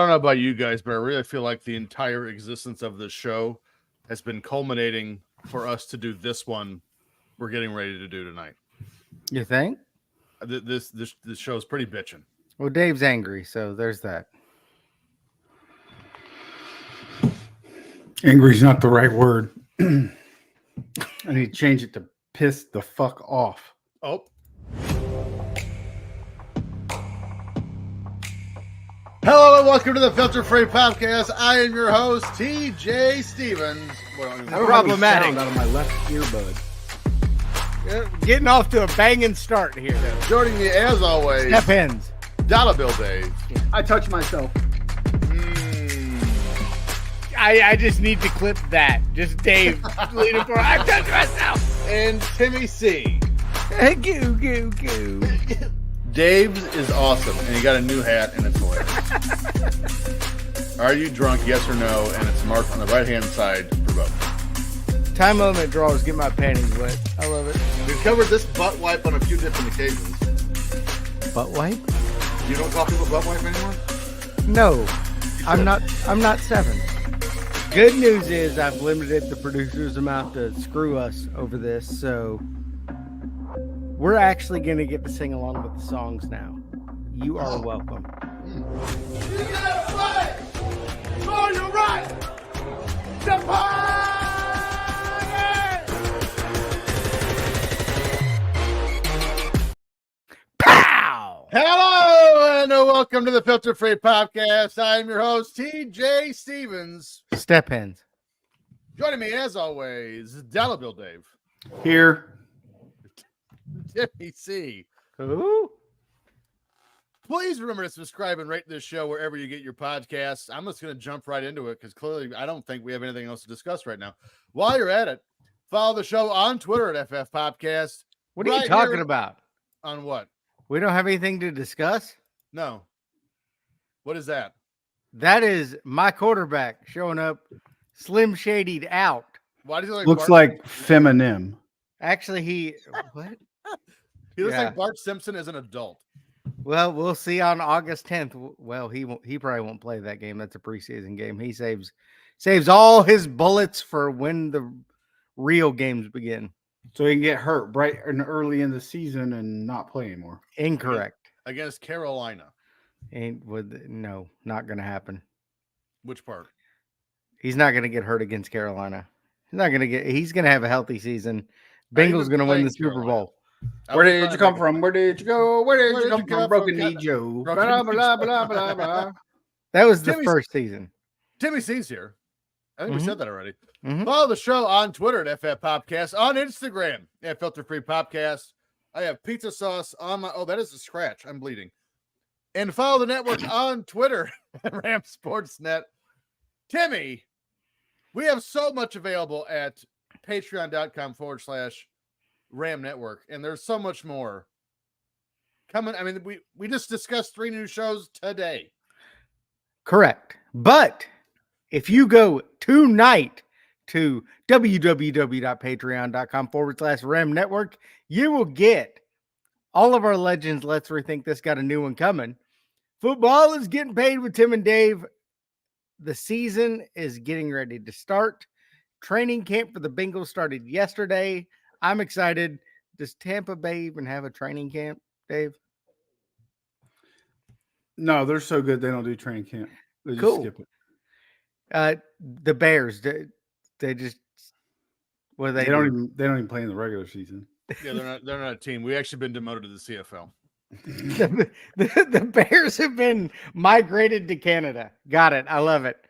don't know about you guys, but I really feel like the entire existence of this show has been culminating for us to do this one we're getting ready to do tonight. You think? This show is pretty bitchin'. Well, Dave's angry, so there's that. Angry's not the right word. I need to change it to piss the fuck off. Oh. Hello and welcome to the Filter Free Podcast. I am your host, TJ Stevens. Problematic. Out of my left earbud. Getting off to a banging start here. Joining me as always, Step ends. Dollar Bill Dave. I touch myself. I just need to clip that. Just Dave leaning for I touched myself. And Timmy C. Goo, goo, goo. Dave's is awesome, and he got a new hat, and it's hilarious. Are you drunk? Yes or no? And it's marked on the right-hand side for both. Time limit drawers get my panties wet. I love it. We've covered this butt wipe on a few different occasions. Butt wipe? You don't call people butt wipe anymore? No, I'm not 7. Good news is I've limited the producer's amount to screw us over this, so we're actually going to get to sing along with the songs now. You are welcome. You gotta fight for your right to party! Pow! Hello and welcome to the Filter Free Podcast. I am your host, TJ Stevens. Step ends. Joining me as always, Dollar Bill Dave. Here. Timmy C. Who? Please remember to subscribe and rate this show wherever you get your podcasts. I'm just going to jump right into it because clearly I don't think we have anything else to discuss right now. While you're at it, follow the show on Twitter at FF Podcast. What are you talking about? On what? We don't have anything to discuss? No. What is that? That is my quarterback showing up slim shadied out. Why does he look Looks Bart? like Feminim. Actually, what? He looks Yeah. like Bart Simpson as an adult. Well, we'll see on August 10th. Well, he probably won't play that game. That's a preseason game. He saves all his bullets for when the real games begin. So he can get hurt right and early in the season and not play anymore. Incorrect. Against Carolina. No, not going to happen. Which part? He's not going to get hurt against Carolina. He's going to have a healthy season. Bengals going to win the Super Bowl. Where did you come from? Where did you go? Where did you come from? Broken Knee Joe. Blah, blah, blah, blah, blah. That was the first season. Timmy C's here. I think we said that already. Mhm. Follow the show on Twitter at FF Popcast, on Instagram at Filter Free Popcast. I have pizza sauce on my. Oh, that is a scratch. I'm bleeding. And follow the network on Twitter at Ram Sportsnet. Timmy, we have so much available at patreon.com/Ram Network, and there's so much more coming. I mean, we just discussed 3 new shows today. Correct. But if you go tonight to www.patreon.com/Ram Network, you will get all of our legends. Let's Rethink This got a new one coming. Football is getting paid with Tim and Dave. The season is getting ready to start. Training camp for the Bengals started yesterday. I'm excited. Does Tampa Bay even have a training camp, Dave? No, they're so good they don't do training camp. They just Cool. skip it. The Bears, they just what They don't even play in the regular season. Yeah, they're not a team. We actually been demoted to the CFL. the Bears have been migrated to Canada. Got it. I love it.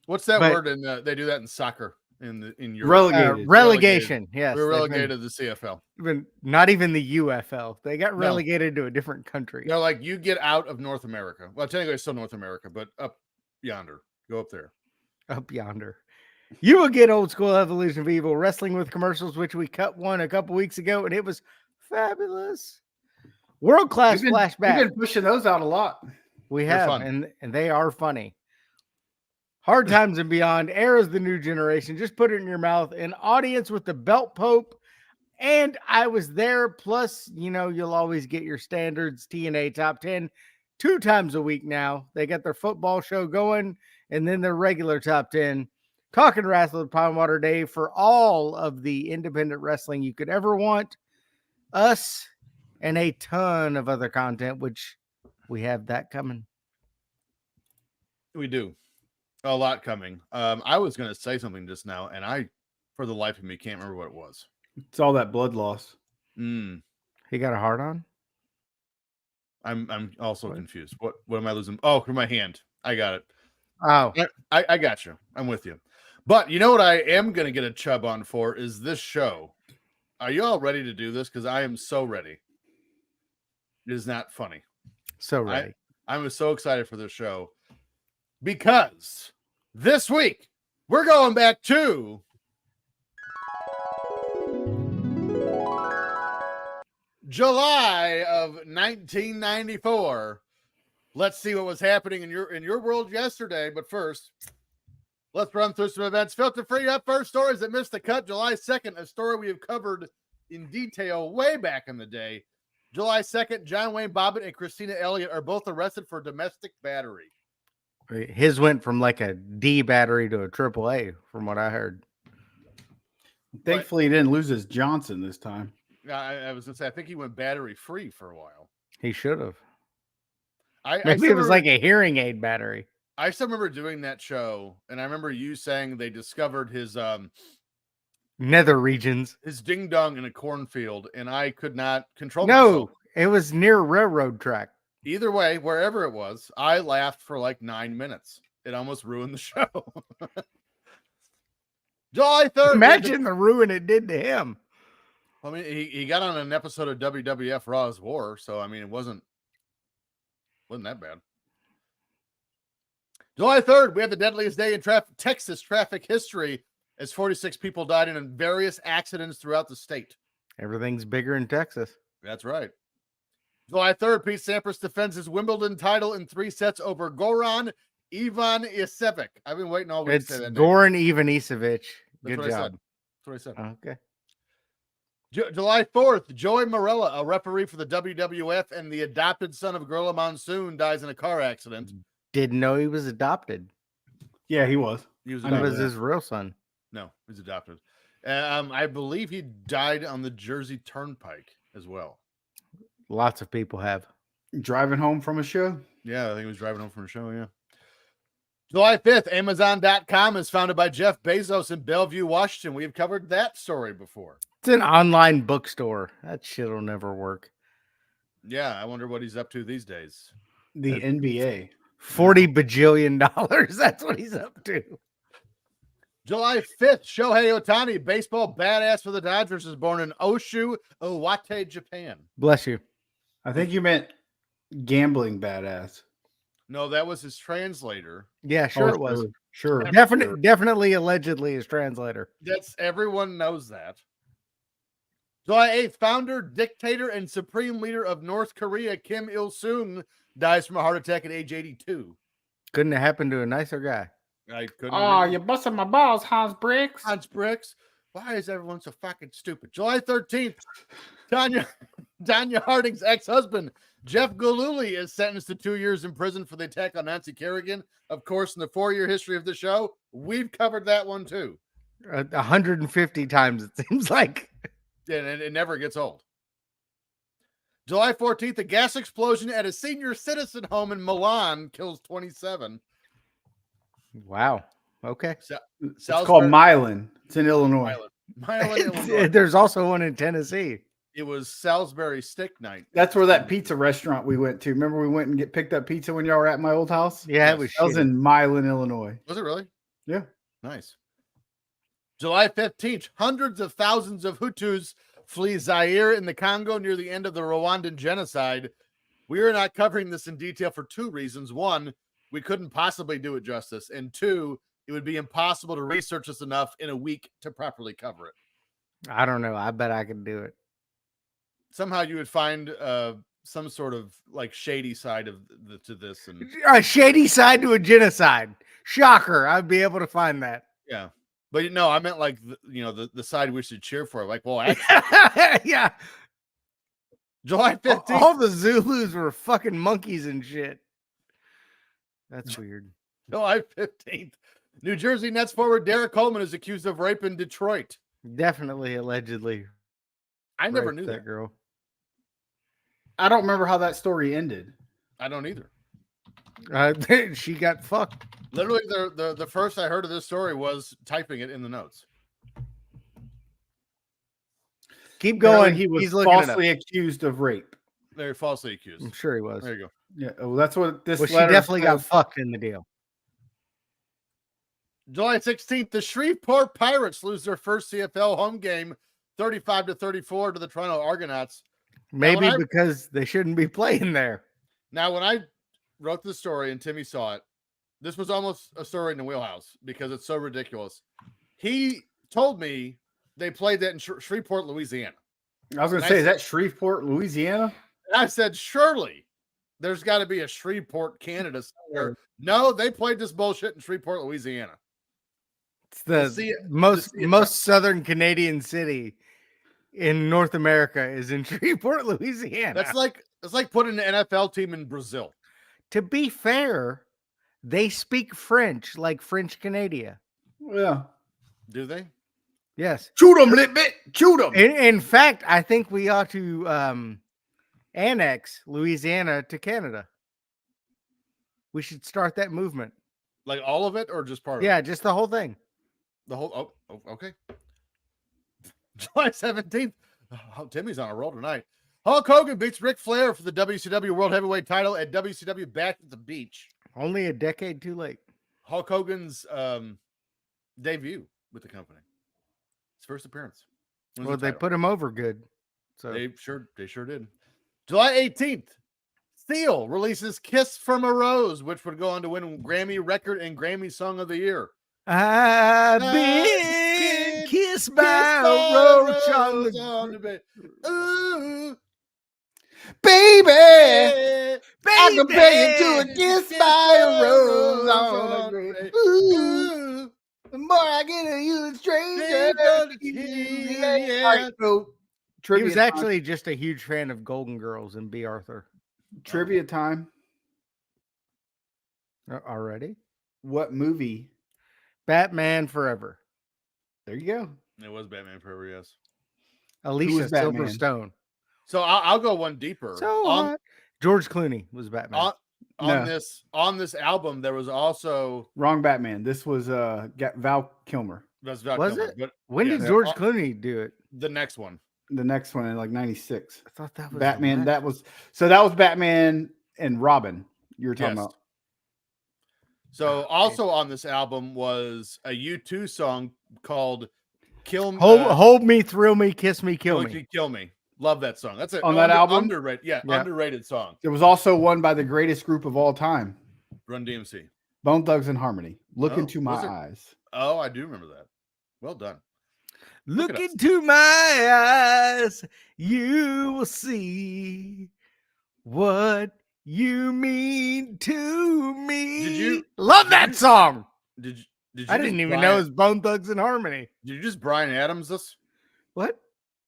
What's that word? In they do that in soccer in Europe. Relegated. Relegation. Yes, We're relegated to the CFL. Not even the UFL. They got relegated to a different country. No, like you get out of North America. Well, technically it's still North America, but up yonder. Go up there. Up yonder. You will get Old School Evolution of Evil Wrestling with Commercials, which we cut one a couple weeks ago, and it was fabulous. World class flashback. We've been pushing those out a lot. We They're have, fun. and they are funny. Hard Times and Beyond, Era's the New Generation. Just put it in your mouth. An Audience with the Belt Pope. And I was there. Plus, you'll always get your standards TNA Top 10. 2 times a week now. They got their football show going and then their regular top 10. Talking Wrestle with Pine Water Dave for all of the independent wrestling you could ever want. Us and a ton of other content, which we have that coming. We do. A lot coming. I was going to say something just now, and I, for the life of me, can't remember what it was. It's all that blood loss. He got a heart on? I'm also confused. What am I losing? Oh, for my hand. I got it. Oh. I got you. I'm with you. But you know what I am going to get a chub on for is this show. Are you all ready to do this? Because I am so ready. It is not funny. So ready. I'm so excited for this show because this week we're going back to July of 1994. Let's see what was happening in your world yesterday. But first, let's run through some events. Filter free up first, stories that missed the cut. July 2nd, a story we have covered in detail way back in the day. July 2nd, John Wayne Bobbitt and Christina Elliott are both arrested for domestic battery. His went from like a D battery to a AAA, from what I heard. Thankfully, he didn't lose his Johnson this time. I was going to say, I think he went battery free for a while. He should have. Maybe it was like a hearing aid battery. I still remember doing that show, and I remember you saying they discovered his nether regions, his ding dong in a cornfield, and I could not control myself. No, it was near a railroad track. Either way, wherever it was, I laughed for like 9 minutes. It almost ruined the show. July 3rd. Imagine the ruin it did to him. I mean, he got on an episode of WWF Raw's War, so I mean, it wasn't that bad. July 3rd, we had the deadliest day in Texas traffic history as 46 people died in various accidents throughout the state. Everything's bigger in Texas. That's right. July 3rd, Pete Sampras defends his Wimbledon title in 3 sets over Goran Ivanisevic. I've been waiting all week to say that Goran Ivanisevic. Good job. That's what I said. Okay. July 4th, Joey Marella, a referee for the WWF and the adopted son of Gorilla Monsoon, dies in a car accident. Didn't know he was adopted. Yeah, he was. He was his real son. No, he's adopted. I believe he died on the Jersey Turnpike as well. Lots of people have. Driving home from a show? Yeah, I think he was driving home from a show, yeah. July 5th, Amazon.com is founded by Jeff Bezos in Bellevue, Washington. We have covered that story before. It's an online bookstore. That shit will never work. Yeah, I wonder what he's up to these days. The NBA. $40 bajillion. That's what he's up to. July 5th, Shohei Ohtani, baseball badass for the Dodgers, is born in Oshu, Owate, Japan. Bless you. I think you meant gambling badass. No, that was his translator. Yeah, sure it was. Sure. Definitely, allegedly his translator. Everyone knows that. July 8th, founder, dictator, and supreme leader of North Korea, Kim Il-sung, dies from a heart attack at age 82. Couldn't have happened to a nicer guy. I couldn't. Oh, you're busting my balls, Hans Bricks. Hans Bricks. Why is everyone so fucking stupid? July 13th, Tanya Harding's ex-husband, Jeff Gillooly, is sentenced to 2 years in prison for the attack on Nancy Kerrigan. Of course, in the 4-year history of the show, we've covered that one too. 150 times, it seems like. Yeah, and it never gets old. July 14th, a gas explosion at a senior citizen home in Milan kills 27. Wow. Okay. It's called Milan. It's in Illinois. Milan, Illinois. There's also one in Tennessee. It was Salisbury Stick Night. That's where that pizza restaurant we went to. Remember we went and picked up pizza when y'all were at my old house? Yeah, that was in Milan, Illinois. Was it really? Yeah. Nice. July 15th, hundreds of thousands of Hutus flee Zaire in the Congo near the end of the Rwandan genocide. We are not covering this in detail for 2 reasons. 1, we couldn't possibly do it justice. And 2, it would be impossible to research this enough in a week to properly cover it. I don't know. I bet I could do it. Somehow you would find some sort of like shady side of to this. And a shady side to a genocide. Shocker. I'd be able to find that. Yeah. But no, I meant like, the side we should cheer for. Like, well, actually. Yeah. July 15th. All the Zulus were fucking monkeys and shit. That's weird. July 15th. New Jersey Nets forward Derek Coleman is accused of rape in Detroit. Definitely, allegedly. I never raped knew that girl. I don't remember how that story ended. I don't either. She got fucked. Literally, the first I heard of this story was typing it in the notes. Keep going. He was He's looking it up. falsely accused of rape. Very falsely accused. I'm sure he was. There you go. Yeah, well, that's what this. Well, she letter definitely got says. fucked in the deal. July 16th, the Shreveport Pirates lose their first CFL home game 35-34 to the Toronto Argonauts. Maybe because they shouldn't be playing there. Now, when I wrote this story and Timmy saw it, this was almost a story in the wheelhouse because it's so ridiculous. He told me they played that in Shreveport, Louisiana. I was going to say, is that Shreveport, Louisiana? And I said, surely there's got to be a Shreveport, Canada somewhere. No, they played this bullshit in Shreveport, Louisiana. It's the most southern Canadian city in North America is in Shreveport, Louisiana. It's like putting an NFL team in Brazil. To be fair, they speak French, like French Canada. Yeah. Do they? Yes. Shoot them, little bit. Shoot them. In fact, I think we ought to annex Louisiana to Canada. We should start that movement. Like all of it or just part of it? Yeah, just the whole thing. The whole, okay. July 17th. Oh, Timmy's on a roll tonight. Hulk Hogan beats Ric Flair for the WCW World Heavyweight title at WCW Back at the Beach. Only a decade too late. Hulk Hogan's debut with the company. His first appearance. Well, they put him over good. So they sure did. July 18th. Seal releases Kiss from a Rose, which would go on to win Grammy Record and Grammy Song of the Year. I've been kissed by a roach on the bed. Ooh, baby, I can pay you to a kiss by a rose on the grave. Ooh, the more I get of you, the stranger. He was actually just a huge fan of Golden Girls and B. Arthur. Trivia time. Already? What movie? Batman Forever. There you go. It was Batman Forever, yes. Alicia Silverstone. So I'll go one deeper. George Clooney was Batman. On this album, there was also wrong Batman. This was Val Kilmer. That's Val was Kilmer. it? But when did George Clooney do it? The next one. The next one in like 96. I thought that was Batman. That was Batman and Robin you were talking about. So also on this album was a U2 song called "Kill Me." Hold me, thrill me, kiss me, kill me. Kill me. Love that song. That's on that album. Underrated. Yeah, underrated song. It was also one by the greatest group of all time, Run DMC. Bone Thugs and Harmony. Look into my eyes. Oh, I do remember that. Well done. Look into my eyes, you will see what you mean to me. Did you love that song? Did you I didn't even know it was Bone Thugs and Harmony. Did you just Bryan Adams this? What?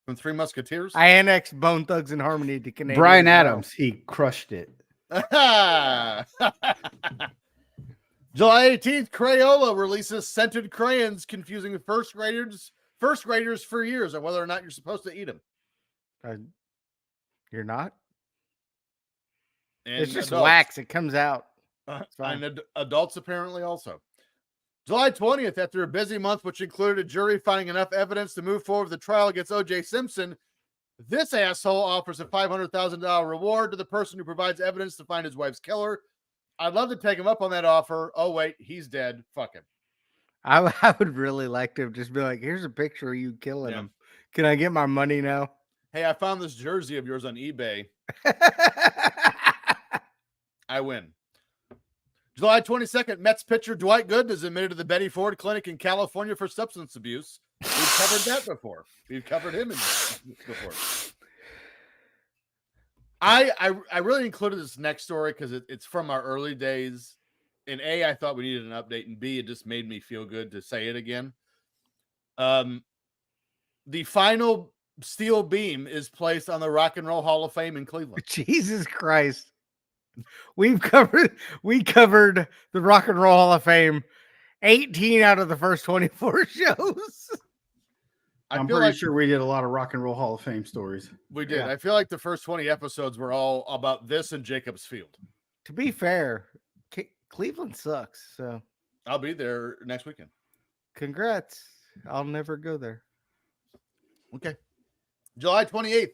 From Three Musketeers? I annexed Bone Thugs and Harmony to Canadian. Bryan Adams, he crushed it. July 18th, Crayola releases scented crayons, confusing first graders for years on whether or not you're supposed to eat them. You're not? And it's just wax. It comes out. And adults apparently also. July 20th, after a busy month, which included a jury finding enough evidence to move forward with the trial against O.J. Simpson, this asshole offers a $500,000 reward to the person who provides evidence to find his wife's killer. I'd love to take him up on that offer. Oh, wait, he's dead. Fuck him. I would really like to just be like, here's a picture of you killing him. Can I get my money now? Hey, I found this jersey of yours on eBay. I win. July 22nd, Mets pitcher Dwight Gooden is admitted to the Betty Ford Clinic in California for substance abuse. We've covered that before. We've covered him before. I really included this next story because it's from our early days. And A, I thought we needed an update, and B, it just made me feel good to say it again. The final steel beam is placed on the Rock and Roll Hall of Fame in Cleveland. Jesus Christ. We covered the Rock and Roll Hall of Fame 18 out of the first 24 shows. I'm feel pretty like sure we did a lot of Rock and Roll Hall of Fame stories. we did. Yeah. I feel like the first 20 episodes were all about this and Jacobs Field. To be fair, Cleveland sucks. So I'll be there next weekend. congrats. I'll never go there. Okay. July 28th,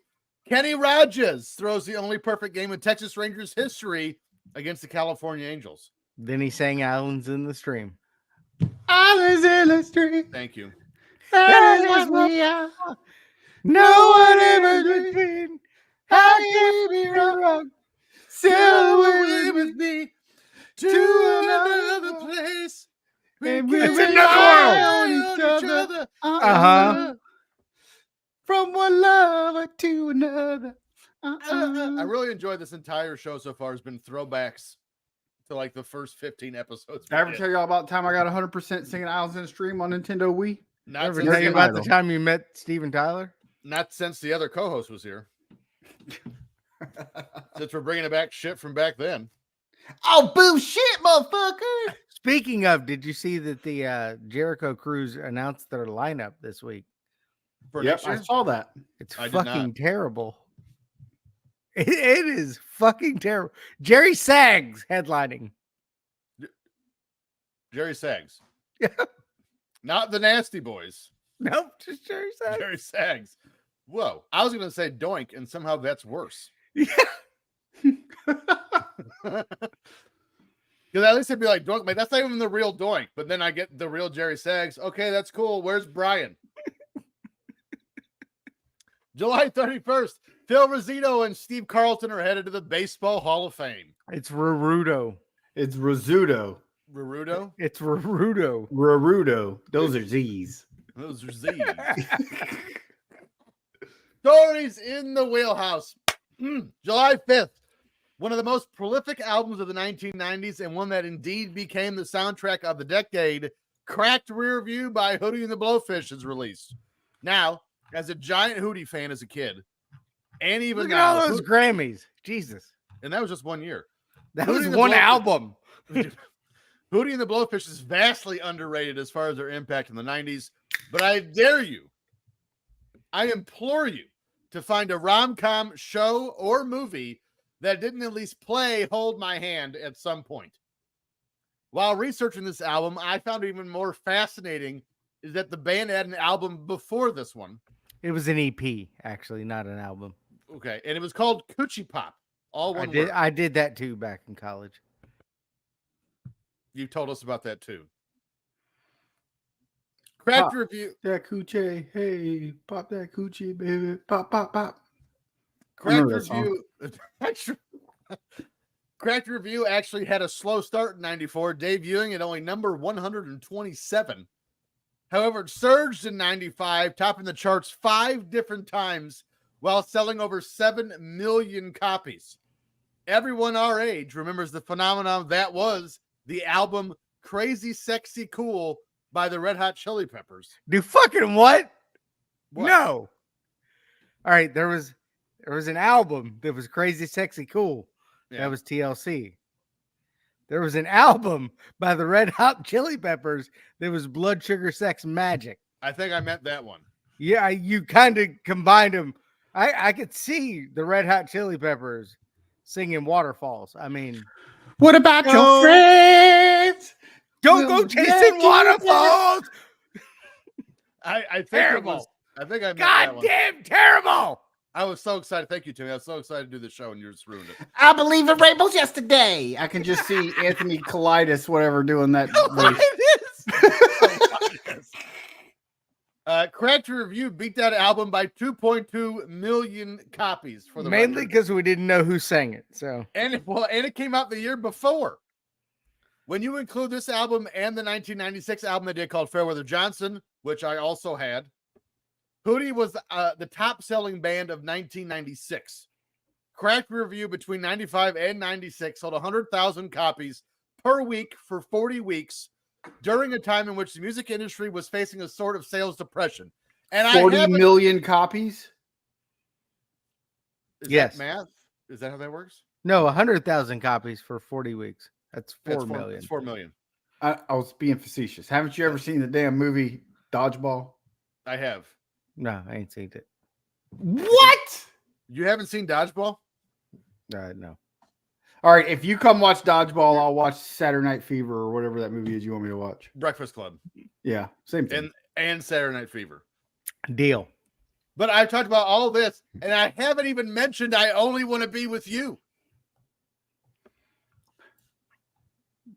Kenny Rogers throws the only perfect game in Texas Rangers history against the California Angels. Then he sang Islands in the Stream. Islands in the street. Thank you. That is we are. No one ever did. How can we be wrong? Sail away with me to another place. And we it's rely another on each other. Uh-huh. From one lover to another. I really enjoyed this entire show so far. Has been throwbacks to like the first 15 episodes. Did I ever tell y'all about the time I got 100% singing Islands in the Stream on Nintendo Wii? Not Ever since, tell you Since about the Idol. time you met Steven Tyler? not since the other co-host was here. Since we're bringing it back shit from back then. Oh, bullshit, motherfucker. Speaking of, did you see that the Jericho Cruise announced their lineup this week? For Yep, next year? I saw that. It's I did fucking not. terrible. It is fucking terrible. Jerry Sags headlining. Jerry Sags. Yeah. Not the Nasty Boys. Nope, just Jerry Sags. Jerry Sags. Whoa. I was going to say Doink, and somehow that's worse. Yeah. Because at least it'd be like Doink, like that's not even the real Doink. But then I get the real Jerry Sags. Okay, that's cool. Where's Brian? July 31st, Phil Rizzuto and Steve Carlton are headed to the Baseball Hall of Fame. It's Rarudo. It's Rizzuto. Rarudo? It's Rarudo. Rarudo. Those are Z's. Those are Z's. Stories in the Wheelhouse. July 5th, one of the most prolific albums of the 1990s and one that indeed became the soundtrack of the decade, Cracked Rear View by Hootie and the Blowfish is released. Now, as a giant Hootie fan as a kid, and even Look at now, all those Grammys. Jesus. and that was just 1 year. That Hootie was and the one Blowfish- album. Hootie and the Blowfish is vastly underrated as far as their impact in the 90s, but I dare you, I implore you to find a rom-com show or movie that didn't at least play Hold My Hand at some point. While researching this album, I found even more fascinating is that the band had an album before this one. It was an EP, actually, not an album. Okay, and it was called Coochie Pop. All one word. I did that too back in college. You told us about that too. Cracked Pop. Review. That coochie. Hey, pop that coochie, baby. Pop, pop, pop. Cracked remember that song. Review. Cracked Review actually had a slow start in 94, debuting at only number 127. However, it surged in 95, topping the charts 5 different times while selling over 7 million copies. Everyone our age remembers the phenomenon that was the album Crazy Sexy Cool by the Red Hot Chili Peppers. Do fucking what? What? No. All right, there was an album that was Crazy Sexy Cool. Yeah. That was TLC. There was an album by the Red Hot Chili Peppers that was Blood Sugar Sex Magic. I think I meant that one. Yeah, you kind of combined them. I could see the Red Hot Chili Peppers singing Waterfalls. I mean, What about No. your friends? don't go Well, chasing yeah, waterfalls. I think Terrible. it was. I think I meant that one. Goddamn terrible. I was so excited. Thank you, Timmy. I was so excited to do the show, and you just ruined it. I believe in rainbows yesterday. I can just see Anthony Colitis, whatever, doing that. voice. Cracked Review beat that album by 2.2 million copies for the Mainly record. because we didn't know who sang it. So And it came out the year before. When you include this album and the 1996 album they did called Fairweather Johnson, which I also had, Hootie was the top-selling band of 1996. Cracked Review between 95 and 96 sold 100,000 copies per week for 40 weeks during a time in which the music industry was facing a sort of sales depression. And 40 million copies? Is Yes. that math? Is that how that works? No, 100,000 copies for 40 weeks. That's That's 4 million. It's 4 million. I was being facetious. Haven't you ever seen the damn movie Dodgeball? I have. No, I ain't seen it. What? You haven't seen Dodgeball? No. All right, if you come watch Dodgeball, I'll watch Saturday Night Fever or whatever that movie is you want me to watch. Breakfast Club. Yeah, same thing. And Saturday Night Fever. Deal. But I've talked about all this, and I haven't even mentioned I Only Want to Be With You.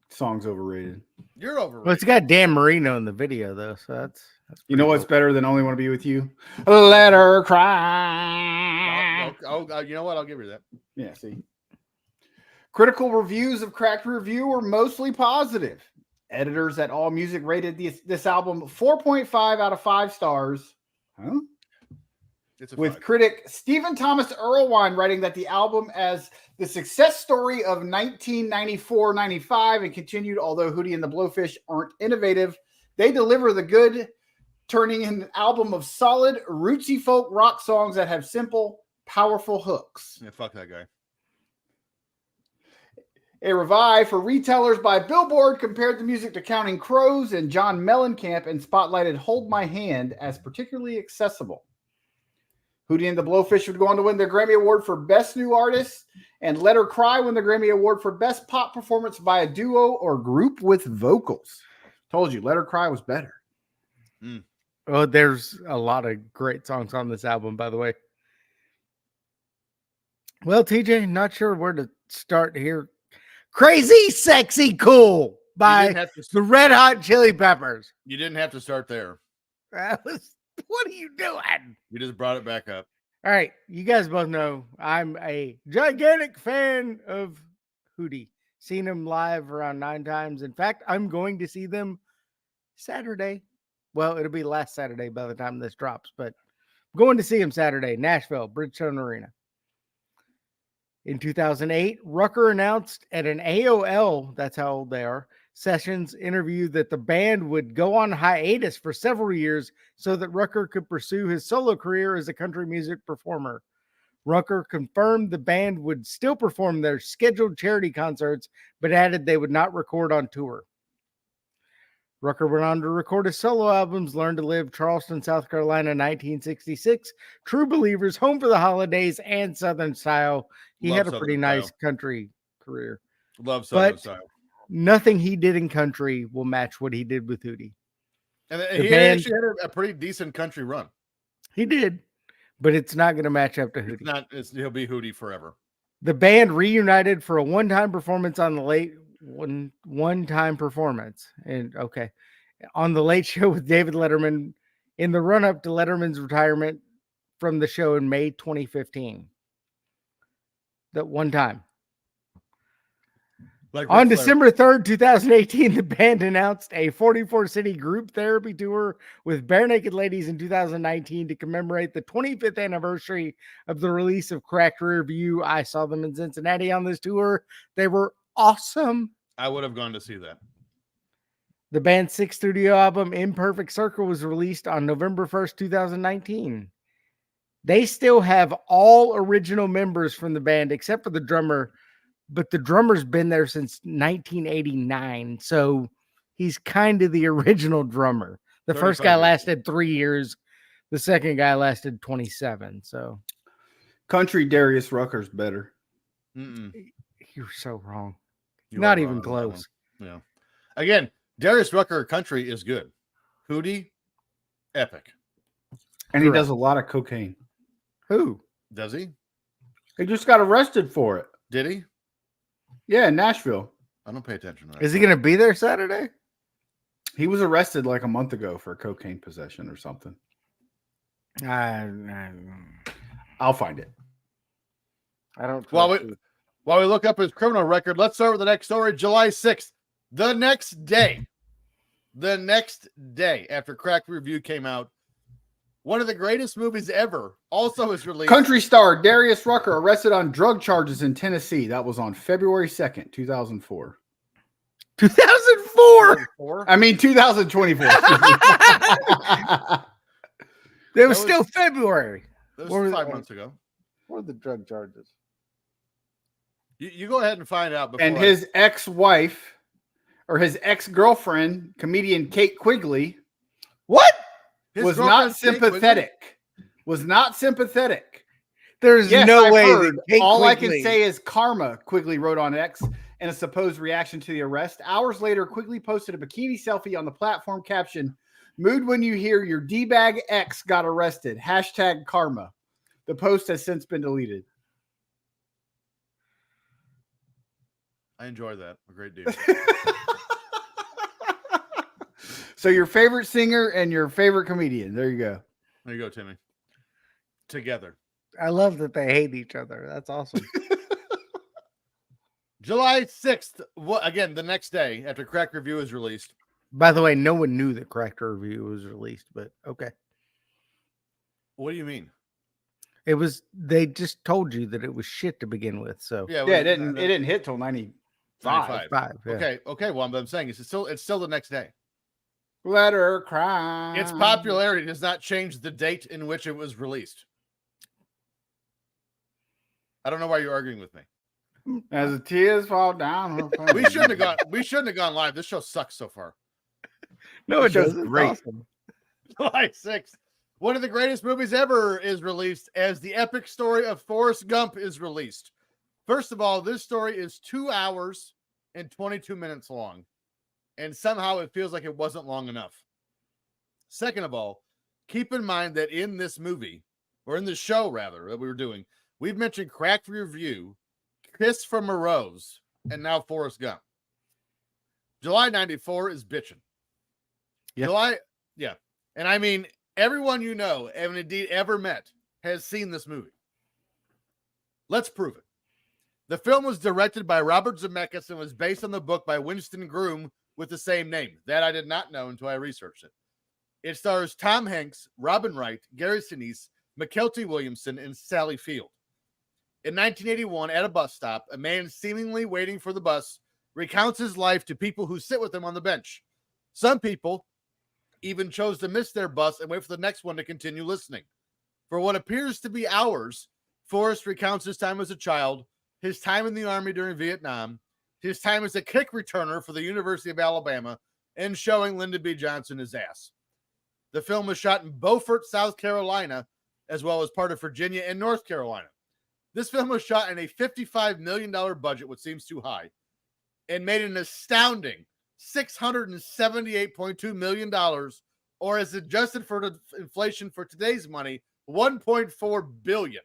Song's overrated. You're overrated. Well, it's got Dan Marino in the video, though, so that's You know what's cool. better than Only Want to Be With You? Let Her Cry. You know what? I'll give you that. Yeah, see. Critical reviews of Cracked Review were mostly positive. Editors at AllMusic rated this album 4.5 out of 5 stars. Huh? It's a With 5. critic Stephen Thomas Erlewine writing that the album as the success story of 1994-95 and continued, although Hootie and the Blowfish aren't innovative, they deliver the good, turning in an album of solid, rootsy folk rock songs that have simple, powerful hooks. Yeah, fuck that guy. A revive for retailers by Billboard compared the music to Counting Crows and John Mellencamp and spotlighted Hold My Hand as particularly accessible. Hootie and the Blowfish would go on to win the Grammy Award for Best New Artist, and Let Her Cry won the Grammy Award for Best Pop Performance by a Duo or Group with Vocals. Told you, Let Her Cry was better. Oh, there's a lot of great songs on this album, by the way. Well, TJ, not sure where to start here. Crazy, Sexy, Cool by the Red Hot Chili Peppers. You didn't have to start there. What are you doing? You just brought it back up. All right. You guys both know I'm a gigantic fan of Hootie. Seen him live around 9 times. In fact, I'm going to see them Saturday. Well, it'll be last Saturday by the time this drops, but I'm going to see him Saturday, Nashville, Bridgestone Arena. In 2008, Rucker announced at an AOL, that's how old they are, Sessions interview that the band would go on hiatus for several years so that Rucker could pursue his solo career as a country music performer. Rucker confirmed the band would still perform their scheduled charity concerts, but added they would not record on tour. Rucker went on to record his solo albums, Learn to Live, Charleston, South Carolina, 1966, True Believers, Home for the Holidays, and Southern Style. He had a pretty nice country career. Love Southern Style. Nothing he did in country will match what he did with Hootie. And he actually had a pretty decent country run. He did, but it's not going to match up to Hootie. He'll be Hootie forever. The band reunited for a one-time performance on the late one-time performance. And okay, on the Late Show with David Letterman in the run-up to Letterman's retirement from the show in May 2015. That one time. On December 3rd, 2018, the band announced a 44-city group therapy tour with Bare Naked Ladies in 2019 to commemorate the 25th anniversary of the release of Cracked Rear View. I saw them in Cincinnati on this tour. They were awesome. I would have gone to see that. The band's 6th studio album, Imperfect Circle, was released on November 1st, 2019. They still have all original members from the band except for the drummer, but the drummer's been there since 1989, so he's kind of the original drummer. The first guy lasted 3 years. The second guy lasted 27, so. Country Darius Rucker's better. You're so wrong. Not even close. Yeah. Again, Darius Rucker country is good. Hootie, epic. And he does a lot of cocaine. Who? Does he? He just got arrested for it. Did he? Yeah, in Nashville. I don't pay attention to that. Is he going to be there Saturday? He was arrested like a month ago for cocaine possession or something. I'll find it. I don't. While we look up his criminal record, let's start with the next story. July 6th, the next day after Cracked Review came out, one of the greatest movies ever also is released. Country star Darius Rucker arrested on drug charges in Tennessee. That was on February 2nd, 2004. 2004? I mean, 2024. It was still February. That was 5 months ago. What are the drug charges? You go ahead and find out. Before And his ex-wife or his ex-girlfriend, comedian Kate Quigley, What? was not sympathetic. Was not sympathetic. There's Yes, no I've way. heard. That Kate All I Quigley- can say is karma, Quigley wrote on X in a supposed reaction to the arrest. Hours later, Quigley posted a bikini selfie on the platform caption, "Mood when you hear your D-bag ex got arrested. Hashtag karma." The post has since been deleted. I enjoy that. A great deal. So your favorite singer and your favorite comedian. There you go. There you go, Timmy. Together. I love that they hate each other. That's awesome. July 6th. Again, the next day after Crack Review is released. By the way, no one knew that Cracker Review was released, but okay. What do you mean? It was. They just told you that it was shit to begin with. So Yeah, Yeah, it didn't hit till 95. 95. 5. Yeah. Okay. Well, I'm saying it's still the next day. Let her cry. Its popularity does not change the date in which it was released. I don't know why you're arguing with me. As the tears fall down her face. We shouldn't have gone live. This show sucks so far. No, The it show's doesn't. It's great. awesome. July 6th. One of the greatest movies ever is released as the epic story of Forrest Gump is released. First of all, this story is 2 hours and 22 minutes long, and somehow it feels like it wasn't long enough. Second of all, keep in mind that in this movie, or in the show rather, that we were doing, we've mentioned Crack Review, Kiss from a Rose, and now Forrest Gump. July 94 is bitchin'. Yeah. And I mean, everyone you know, and indeed ever met, has seen this movie. Let's prove it. The film was directed by Robert Zemeckis and was based on the book by Winston Groom with the same name. That I did not know until I researched it. It stars Tom Hanks, Robin Wright, Gary Sinise, McKelty Williamson, and Sally Field. In 1981, at a bus stop, a man seemingly waiting for the bus recounts his life to people who sit with him on the bench. Some people even chose to miss their bus and wait for the next one to continue listening. For what appears to be hours, Forrest recounts his time as a child, his time in the Army during Vietnam, his time as a kick returner for the University of Alabama, and showing Lyndon B. Johnson his ass. The film was shot in Beaufort, South Carolina, as well as part of Virginia and North Carolina. This film was shot in a $55 million budget, which seems too high, and made an astounding $678.2 million, or as adjusted for inflation for today's money, $1.4 billion.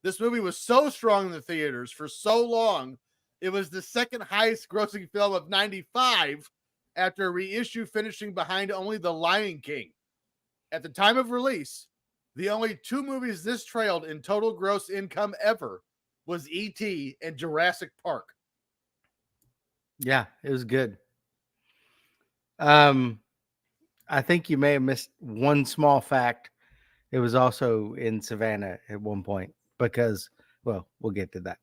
This movie was so strong in the theaters for so long, it was the second highest grossing film of 95 after a reissue, finishing behind only The Lion King. At the time of release, the only two movies this trailed in total gross income ever was E.T. and Jurassic Park. Yeah, it was good. I think you may have missed one small fact. It was also in Savannah at one point because, well, we'll get to that.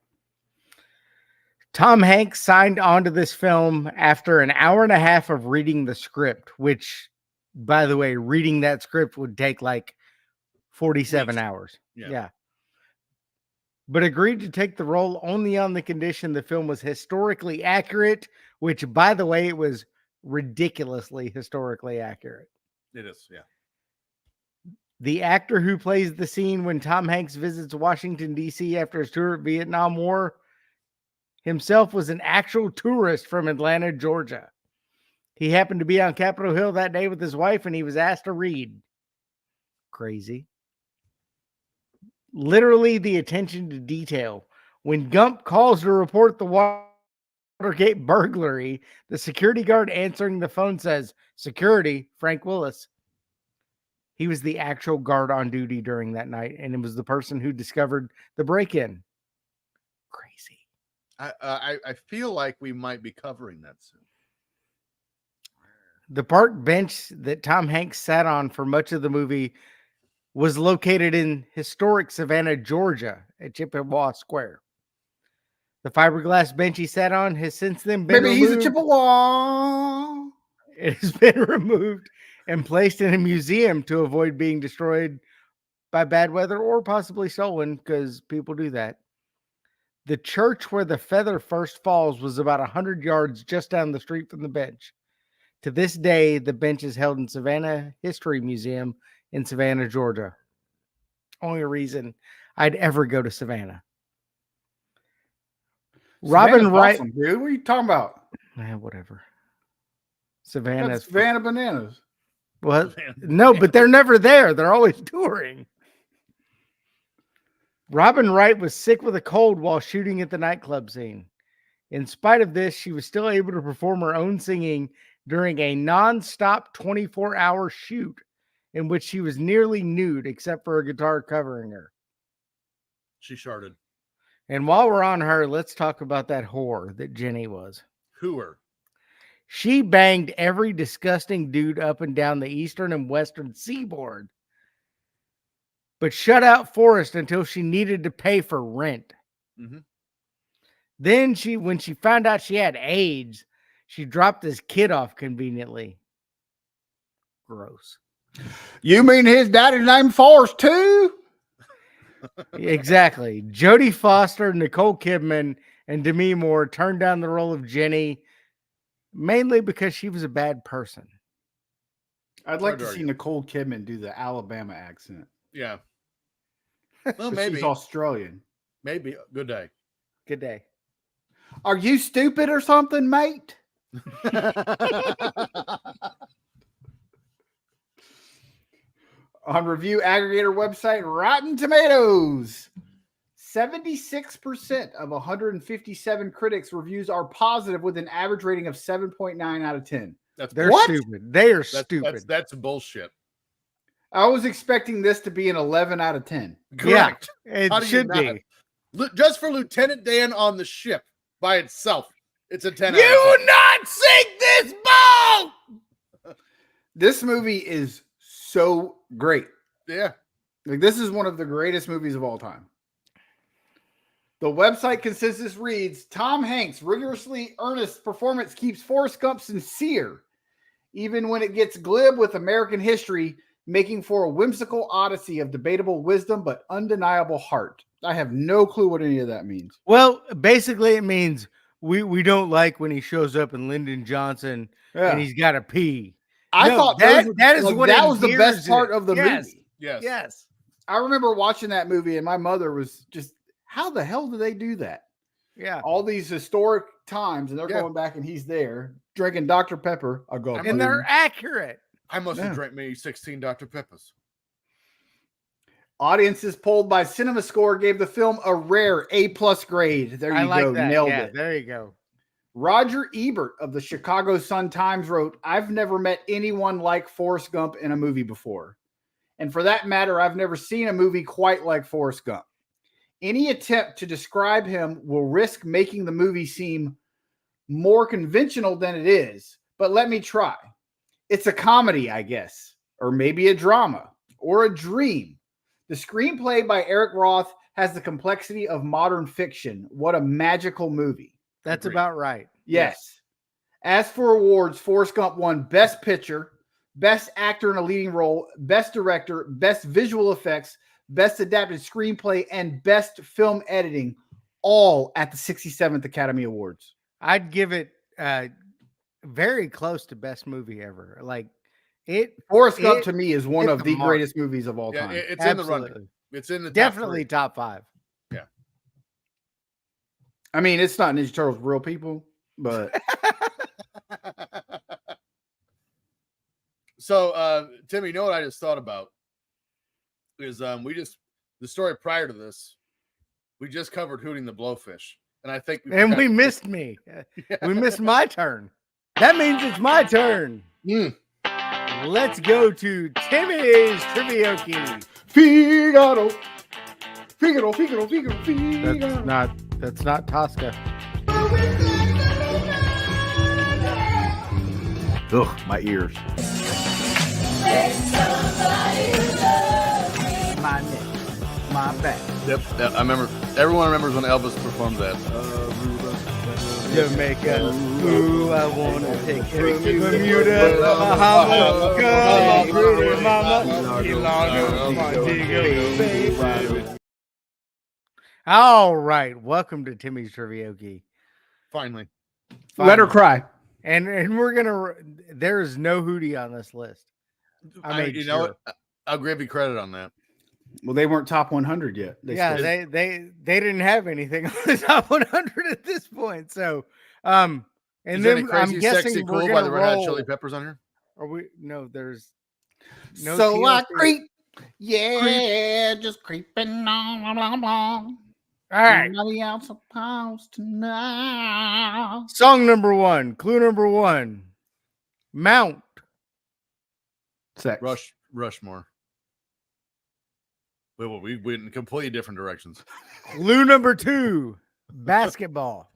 Tom Hanks signed on to this film after an hour and a half of reading the script, which, by the way, reading that script would take like 47 hours. Yeah. But agreed to take the role only on the condition the film was historically accurate, which, by the way, it was ridiculously historically accurate. It is, yeah. The actor who plays the scene when Tom Hanks visits Washington, D.C. after his tour at Vietnam War himself was an actual tourist from Atlanta, Georgia. He happened to be on Capitol Hill that day with his wife, and he was asked to read. Crazy. Literally the attention to detail. When Gump calls to report the Watergate burglary, the security guard answering the phone says, "Security, Frank Willis." He was the actual guard on duty during that night, and it was the person who discovered the break-in. Crazy. I feel like we might be covering that soon. The park bench that Tom Hanks sat on for much of the movie was located in historic Savannah, Georgia, at Chippewa Square. The fiberglass bench he sat on has since then been Maybe removed. he's a Chippewa. It has been removed and placed in a museum to avoid being destroyed by bad weather or possibly stolen, because people do that. The church where the feather first falls was about 100 yards just down the street from the bench. To this day, the bench is held in Savannah History Museum in Savannah, Georgia. Only reason I'd ever go to Savannah. Robin Wright. Awesome, dude. What are you talking about? Whatever. Savannah. That's Savannah Bananas. What? No, but they're never there. They're always touring. Robin Wright was sick with a cold while shooting at the nightclub scene. In spite of this, she was still able to perform her own singing during a non-stop 24-hour shoot in which she was nearly nude except for a guitar covering her. She sharded. And while we're on her, let's talk about that whore that Jenny was. Who her? She banged every disgusting dude up and down the eastern and western seaboard, but shut out Forrest until she needed to pay for rent. Mm-hmm. Then when she found out she had AIDS, she dropped his kid off conveniently. Gross. You mean his daddy's name Forrest too? Exactly. Jodie Foster, Nicole Kidman, and Demi Moore turned down the role of Jenny mainly because she was a bad person. I'd like to see Nicole Kidman do the Alabama accent. Yeah. Well, maybe. She's Australian. Maybe. Good day. Good day. Are you stupid or something, mate? On review aggregator website Rotten Tomatoes, 76% of 157 critics reviews are positive with an average rating of 7.9 out of 10. They're stupid. They are stupid. That's bullshit. I was expecting this to be an 11 out of 10. Correct. Yeah, it should be. Just for Lieutenant Dan on the ship by itself, it's a 10 out of 10. You will not sink this boat! This movie is so great. Yeah. Like, this is one of the greatest movies of all time. The website consensus reads, Tom Hanks' rigorously earnest performance keeps Forrest Gump sincere, even when it gets glib with American history, making for a whimsical odyssey of debatable wisdom but undeniable heart. I have no clue what any of that means. Well, basically it means we don't like when he shows up in Lyndon Johnson and he's got to pee. I thought that is what that was the best part of the movie. Yes. I remember watching that movie and my mother was just, how the hell do they do that? Yeah. All these historic times and they're going back and he's there drinking Dr. Pepper. And they're accurate. I must have drank me 16 Dr. Peppers. Audiences polled by CinemaScore gave the film a rare A+ grade. There you go. That. Nailed it. There you go. Roger Ebert of the Chicago Sun-Times wrote, I've never met anyone like Forrest Gump in a movie before. And for that matter, I've never seen a movie quite like Forrest Gump. Any attempt to describe him will risk making the movie seem more conventional than it is. But let me try. It's a comedy, I guess, or maybe a drama, or a dream. The screenplay by Eric Roth has the complexity of modern fiction. What a magical movie. That's about right. Yes. As for awards, Forrest Gump won Best Picture, Best Actor in a Leading Role, Best Director, Best Visual Effects, Best Adapted Screenplay, and Best Film Editing, all at the 67th Academy Awards. I'd give it very close to Best Movie Ever. Like it. Forrest Gump to me is one of the greatest movies of all time. It's in the running. It's in the definitely top 5. Yeah. I mean, it's not Ninja Turtles real people, but so Timmy, you know what I just thought about is the story prior to this, we just covered Hooting the Blowfish, and I think we missed me. We missed my turn. That means it's my turn. Let's go to Timmy's Trivioki. Figaro. Figaro. That's not Tosca. Ugh, my ears. my back. Yep. I remember. Everyone remembers when Elvis performed that. Jamaica, ooh, I wanna take you to Bermuda, Bahama, come on, pretty mama, baby. All right, welcome to Timmy's Trivioki. Finally. Let her cry. And we're gonna. There is no Hootie on this list. I made you sure. know what? I'll give you credit on that. Well, they weren't top 100 yet. They didn't have anything on the top 100 at this point. So, and Is then any Crazy I'm guessing Sexy we're Cool gonna by the Red Hot roll. Chili Peppers on here? Are we? No, there's no. So I TLC. creep. Yeah, just creeping on. All right. Nobody else supposed to know. Song number 1. Clue number 1. Mount. Sex. Rushmore. We went in completely different directions. Clue number 2. Basketball.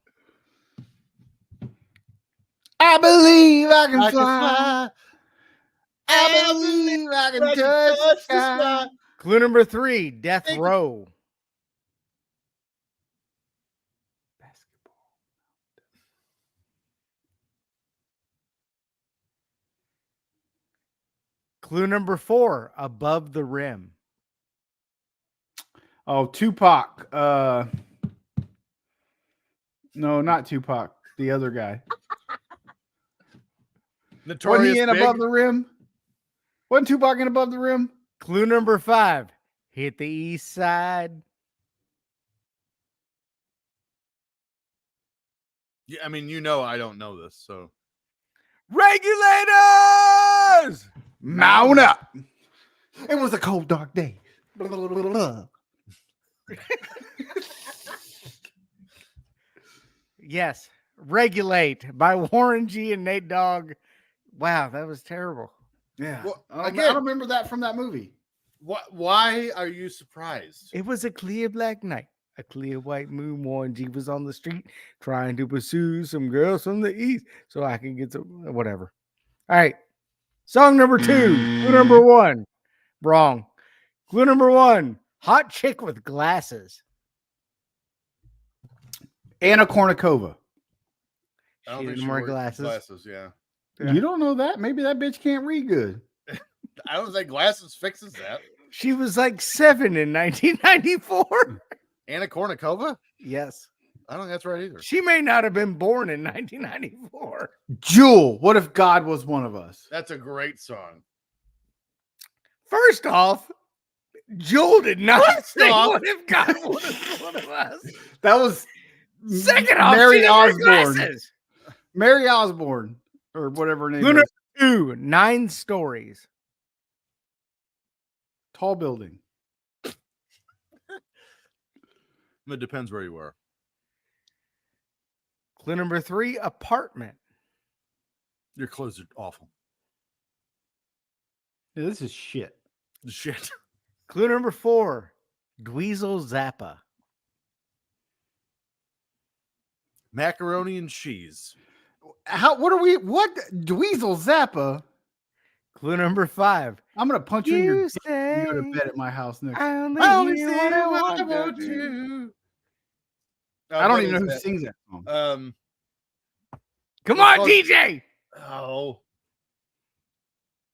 I believe I can fly. I believe I can touch the sky. Clue number 3. Death Row. Basketball. Clue number 4. Above the Rim. Oh, Tupac. No, not Tupac. The other guy. Notorious Wasn't he in Big? Above the Rim? Wasn't Tupac in Above the Rim? Clue number 5. Hit the east side. Yeah, I mean, I don't know this, so Regulators. Mount up. It was a cold, dark day. Yes. Regulate by Warren G and Nate Dogg. Wow, that was terrible. Yeah. Well, I again- don't remember that from that movie. why are you surprised? It was a clear black night. A clear white moon. Warren G was on the street trying to pursue some girls from the east so I can get some whatever. All right. Song number 2. Clue number 1. Wrong. Clue number 1. Hot chick with glasses. Anna Kournikova. I don't She think didn't she wear wore glasses. Glasses, yeah. Yeah. You don't know that? Maybe that bitch can't read good. I don't think glasses fixes that. She was like 7 in 1994. Anna Kournikova? Yes. I don't think that's right either. She may not have been born in 1994. Jewel. What if God was one of us? That's a great song. First off, Joel did not First say off- what if God was one of us. That was Second off, Mary she didn't wear Osborne. glasses. Mary Osborne, or whatever her name Lunar is. 2, 9 stories. Tall building. It depends where you are. Clue number 3, apartment. Your clothes are awful. Yeah, this is shit. Shit. Clue number 4, Dweezil Zappa. Macaroni and cheese. What Dweezil Zappa? Clue number 5, I'm gonna punch you in your dick if say you go to bed at my house next. I only, I only hear say what I what I want want to. to. I don't even know What who is sings that song. that? Come It's on, called- DJ. Oh.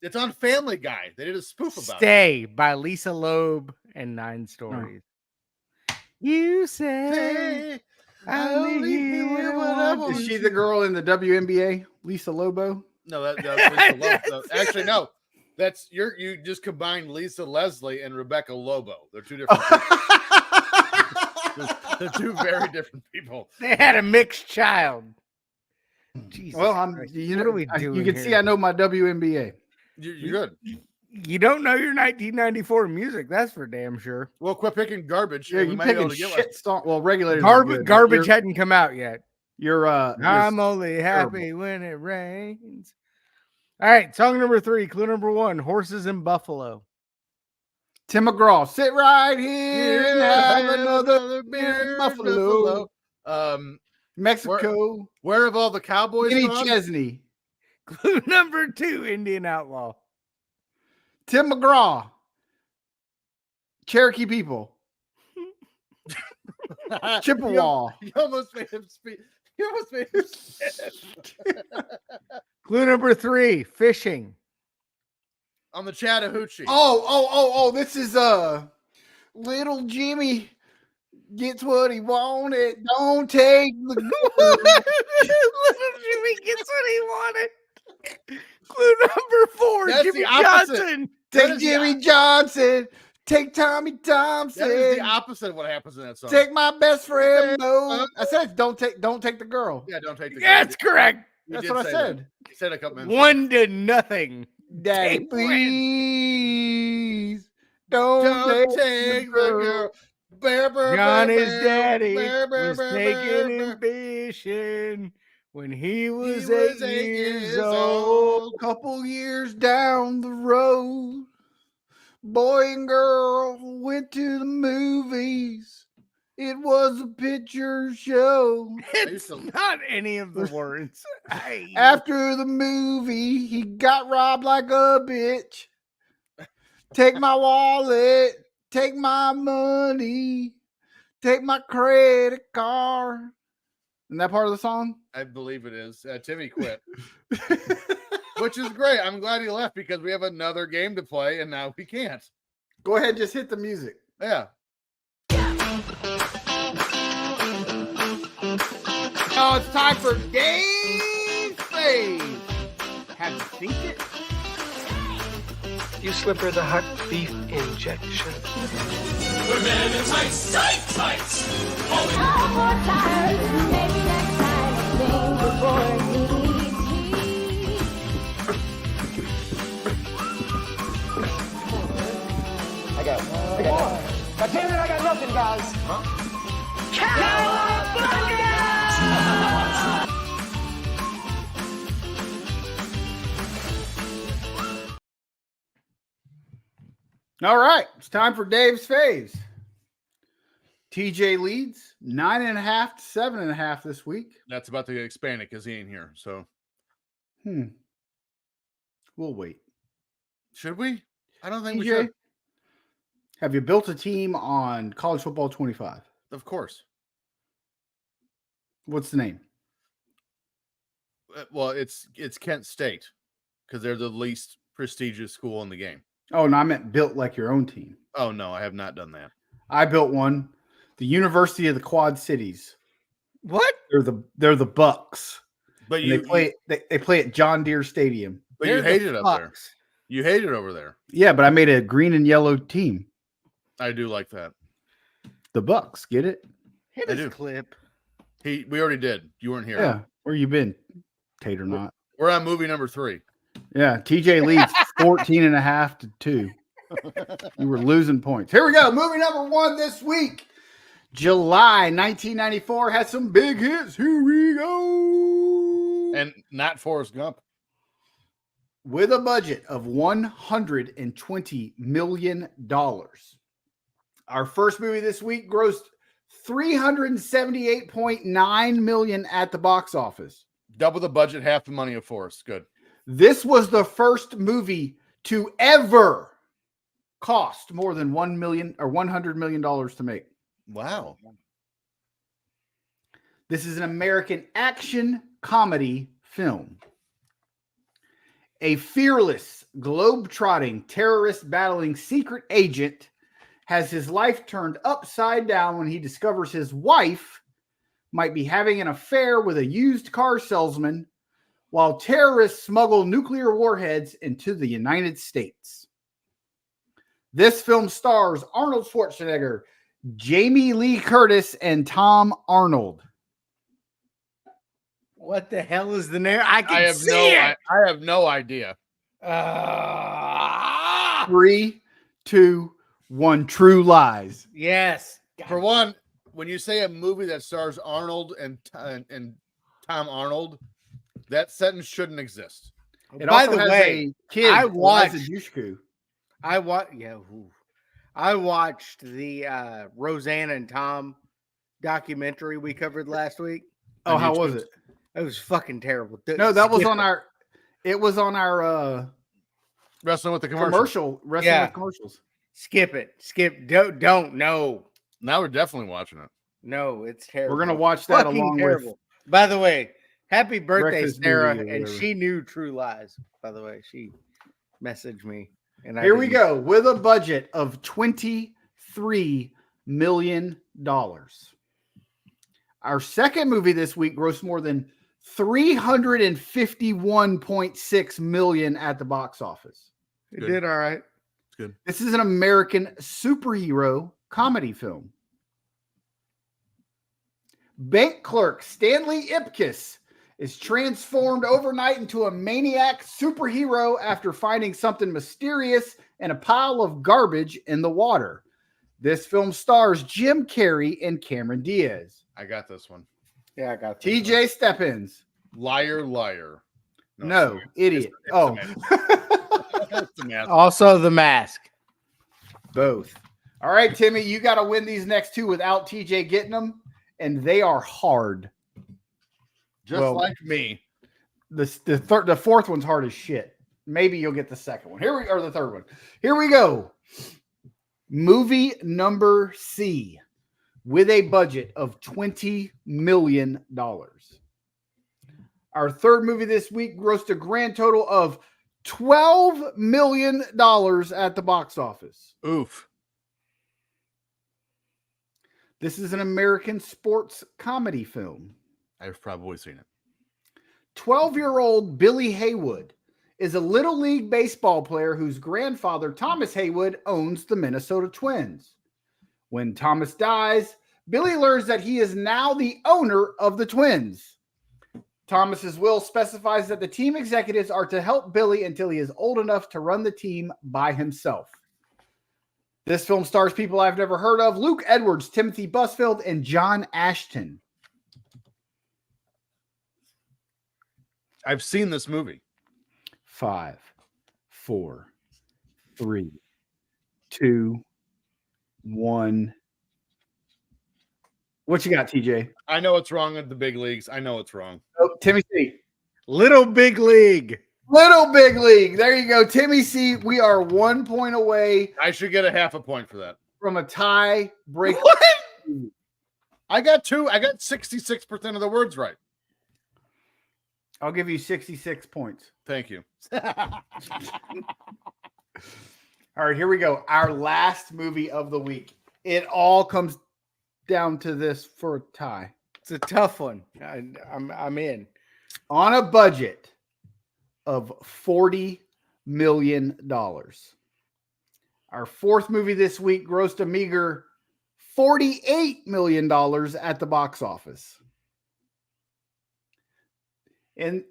It's on Family Guy. They did a spoof about it. Stay by Lisa Loeb and 9 stories. You say Say, I only hear what I want. Is she the girl in the WNBA, Lisa Lobo? No, that's Lisa Loeb. No, actually, no. That's you just combined Lisa Leslie and Rebecca Lobo. They're two different people. They're two very different people. They had a mixed child. Jesus Well, Christ. you What know, are we doing you can see here? I know my WNBA. You're good. You don't know your 1994 music, that's for damn sure. Well, quit picking garbage. Yeah, and we you might be able picking to get shit song. Well, regulators. are good, but Garbage hadn't come out yet. You're I'm only happy when it rains. All right, song number 3, clue number 1, Horses in Buffalo. Tim McGraw. Sit right here and have another beer in Buffalo. Mexico. Where have all the cowboys Kenny gone? Chesney. Clue number 2, Indian Outlaw. Tim McGraw. Cherokee people. Chippewa. You almost made him speak. You almost made him spit. Clue number 3, fishing. On the Chattahoochee. Oh, this is little Jimmy gets what he wanted. Don't take the Little Jimmy gets what he wanted. Clue number 4, That's Jimmy the opposite. Johnson. take Jimmy Johnson. Take Tommy Thompson. That is the opposite of what happens in that song. Take my best friend. No, I said don't take the girl. Yeah, don't take the That's correct. You That's did what I say that. said. You said a couple minutes. 1-0. Daddy, Take please don't Don't take take the the girl. girl. Johnny's daddy was taking him fishing when he was 8 years old. Couple years down the road, boy and girl went to the movies. It was a picture show. It's not any of the words. After the movie, he got robbed like a bitch. Take my wallet, take my money, take my credit card. Isn't that part of the song? I believe it is. Timmy quit, which is great. I'm glad he left because we have another game to play, and now we can't. Go ahead, just hit the music. Yeah. Oh, it's time for Dave's Fave. Have you seen it? You slip her the hot beef injection. We're men in tights, tights. I got nothing, guys. All right, it's time for Dave's Faves. TJ leads 9.5 to 7.5 this week. That's about to get expanded because he ain't here. So We'll wait. should we? I don't think we TJ, should. have you built a team on College Football 25? Of course. What's the name? Well, it's Kent State because they're the least prestigious school in the game. Oh, no, I meant built like your own team. Oh no, I have not done that. I built one. The University of the Quad Cities. What? They're the Bucks. But And they play at John Deere Stadium. but you They're the hate it up there. Bucks. You hate it over there. Yeah, but I made a green and yellow team. I do like that. The Bucks, get it? Hit I his do. clip. We already did. You weren't here. Yeah. Where you been, Tater Not? We're on movie number 3. Yeah, TJ leads 14.5 to 2. You were losing points. Here we go. Movie number 1 this week. July 1994 had some big hits. Here we go. And not Forrest Gump. With a budget of $120 million. Our first movie this week grossed $378.9 million at the box office. Double the budget, half the money of Forrest. Good. This was the first movie to ever cost more than $1 million or $100 million to make. Wow. This is an American action comedy film. A fearless, globe-trotting, terrorist battling secret agent has his life turned upside down when he discovers his wife might be having an affair with a used car salesman while terrorists smuggle nuclear warheads into the United States. This film stars Arnold Schwarzenegger, Jamie Lee Curtis, and Tom Arnold. What the hell is the name? I can I have see no it. I have no idea. 3, 2, 1. True Lies. Yes. For one, when you say a movie that stars Arnold and Tom Arnold, that sentence shouldn't exist. It By also the has way, a kid, I Eliza watched- Dushku. I watched the Roseanne and Tom documentary we covered last week. Oh, On how YouTube. was it? It was fucking terrible. No, that was Skip on it. our. It was on our Wrestling with the commercial. commercial. Wrestling Yeah. with commercials. Skip it. Skip. Don't. No. Now we're definitely watching it. No, it's terrible. We're gonna watch that Fucking along terrible. By the way, happy birthday, Breakfast Sarah. movie or And whatever. she knew True Lies. By the way, she messaged me. And Here we go with a budget of $23 million. Our second movie this week grossed more than $351.6 million at the box office. It Good. did all right. It's good. This is an American superhero comedy film. Bank clerk Stanley Ipkiss is transformed overnight into a maniac superhero after finding something mysterious in a pile of garbage in the water. This film stars Jim Carrey and Cameron Diaz. I got this one. Yeah, I got this one. TJ Steppins. Liar, liar. No, it's- idiot. it's Oh, That's the math. Also, The Mask. both. All right, Timmy, you got to win these next two without TJ getting them, and they are hard. Just well, like me. The fourth one's hard as shit. Maybe you'll get the second one. Or the third one. Here we go. Movie number C with a budget of $20 million. Our third movie this week grossed a grand total of $12 million at the box office. Oof. This is an American sports comedy film. I've probably seen it. 12-year-old Billy Haywood is a Little League baseball player whose grandfather, Thomas Haywood, owns the Minnesota Twins. When Thomas dies, Billy learns that he is now the owner of the Twins. Thomas's will specifies that the team executives are to help Billy until he is old enough to run the team by himself. This film stars people I've never heard of: Luke Edwards, Timothy Busfield, and John Ashton. I've seen this movie. 5, 4, 3, 2, 1. What you got, TJ? I know it's wrong at the big leagues. I know it's wrong. Oh, Timmy C. Little Big League. Little Big League. There you go. Timmy C. We are 1 point away I should get a half a point for that. from a tie break. What? I got 66% of the words right. I'll give you 66 points. Thank you. All right, here we go. Our last movie of the week. It all comes down to this for a tie. It's a tough one. I'm in. On a budget of $40 million. Our fourth movie this week grossed a meager $48 million at the box office. And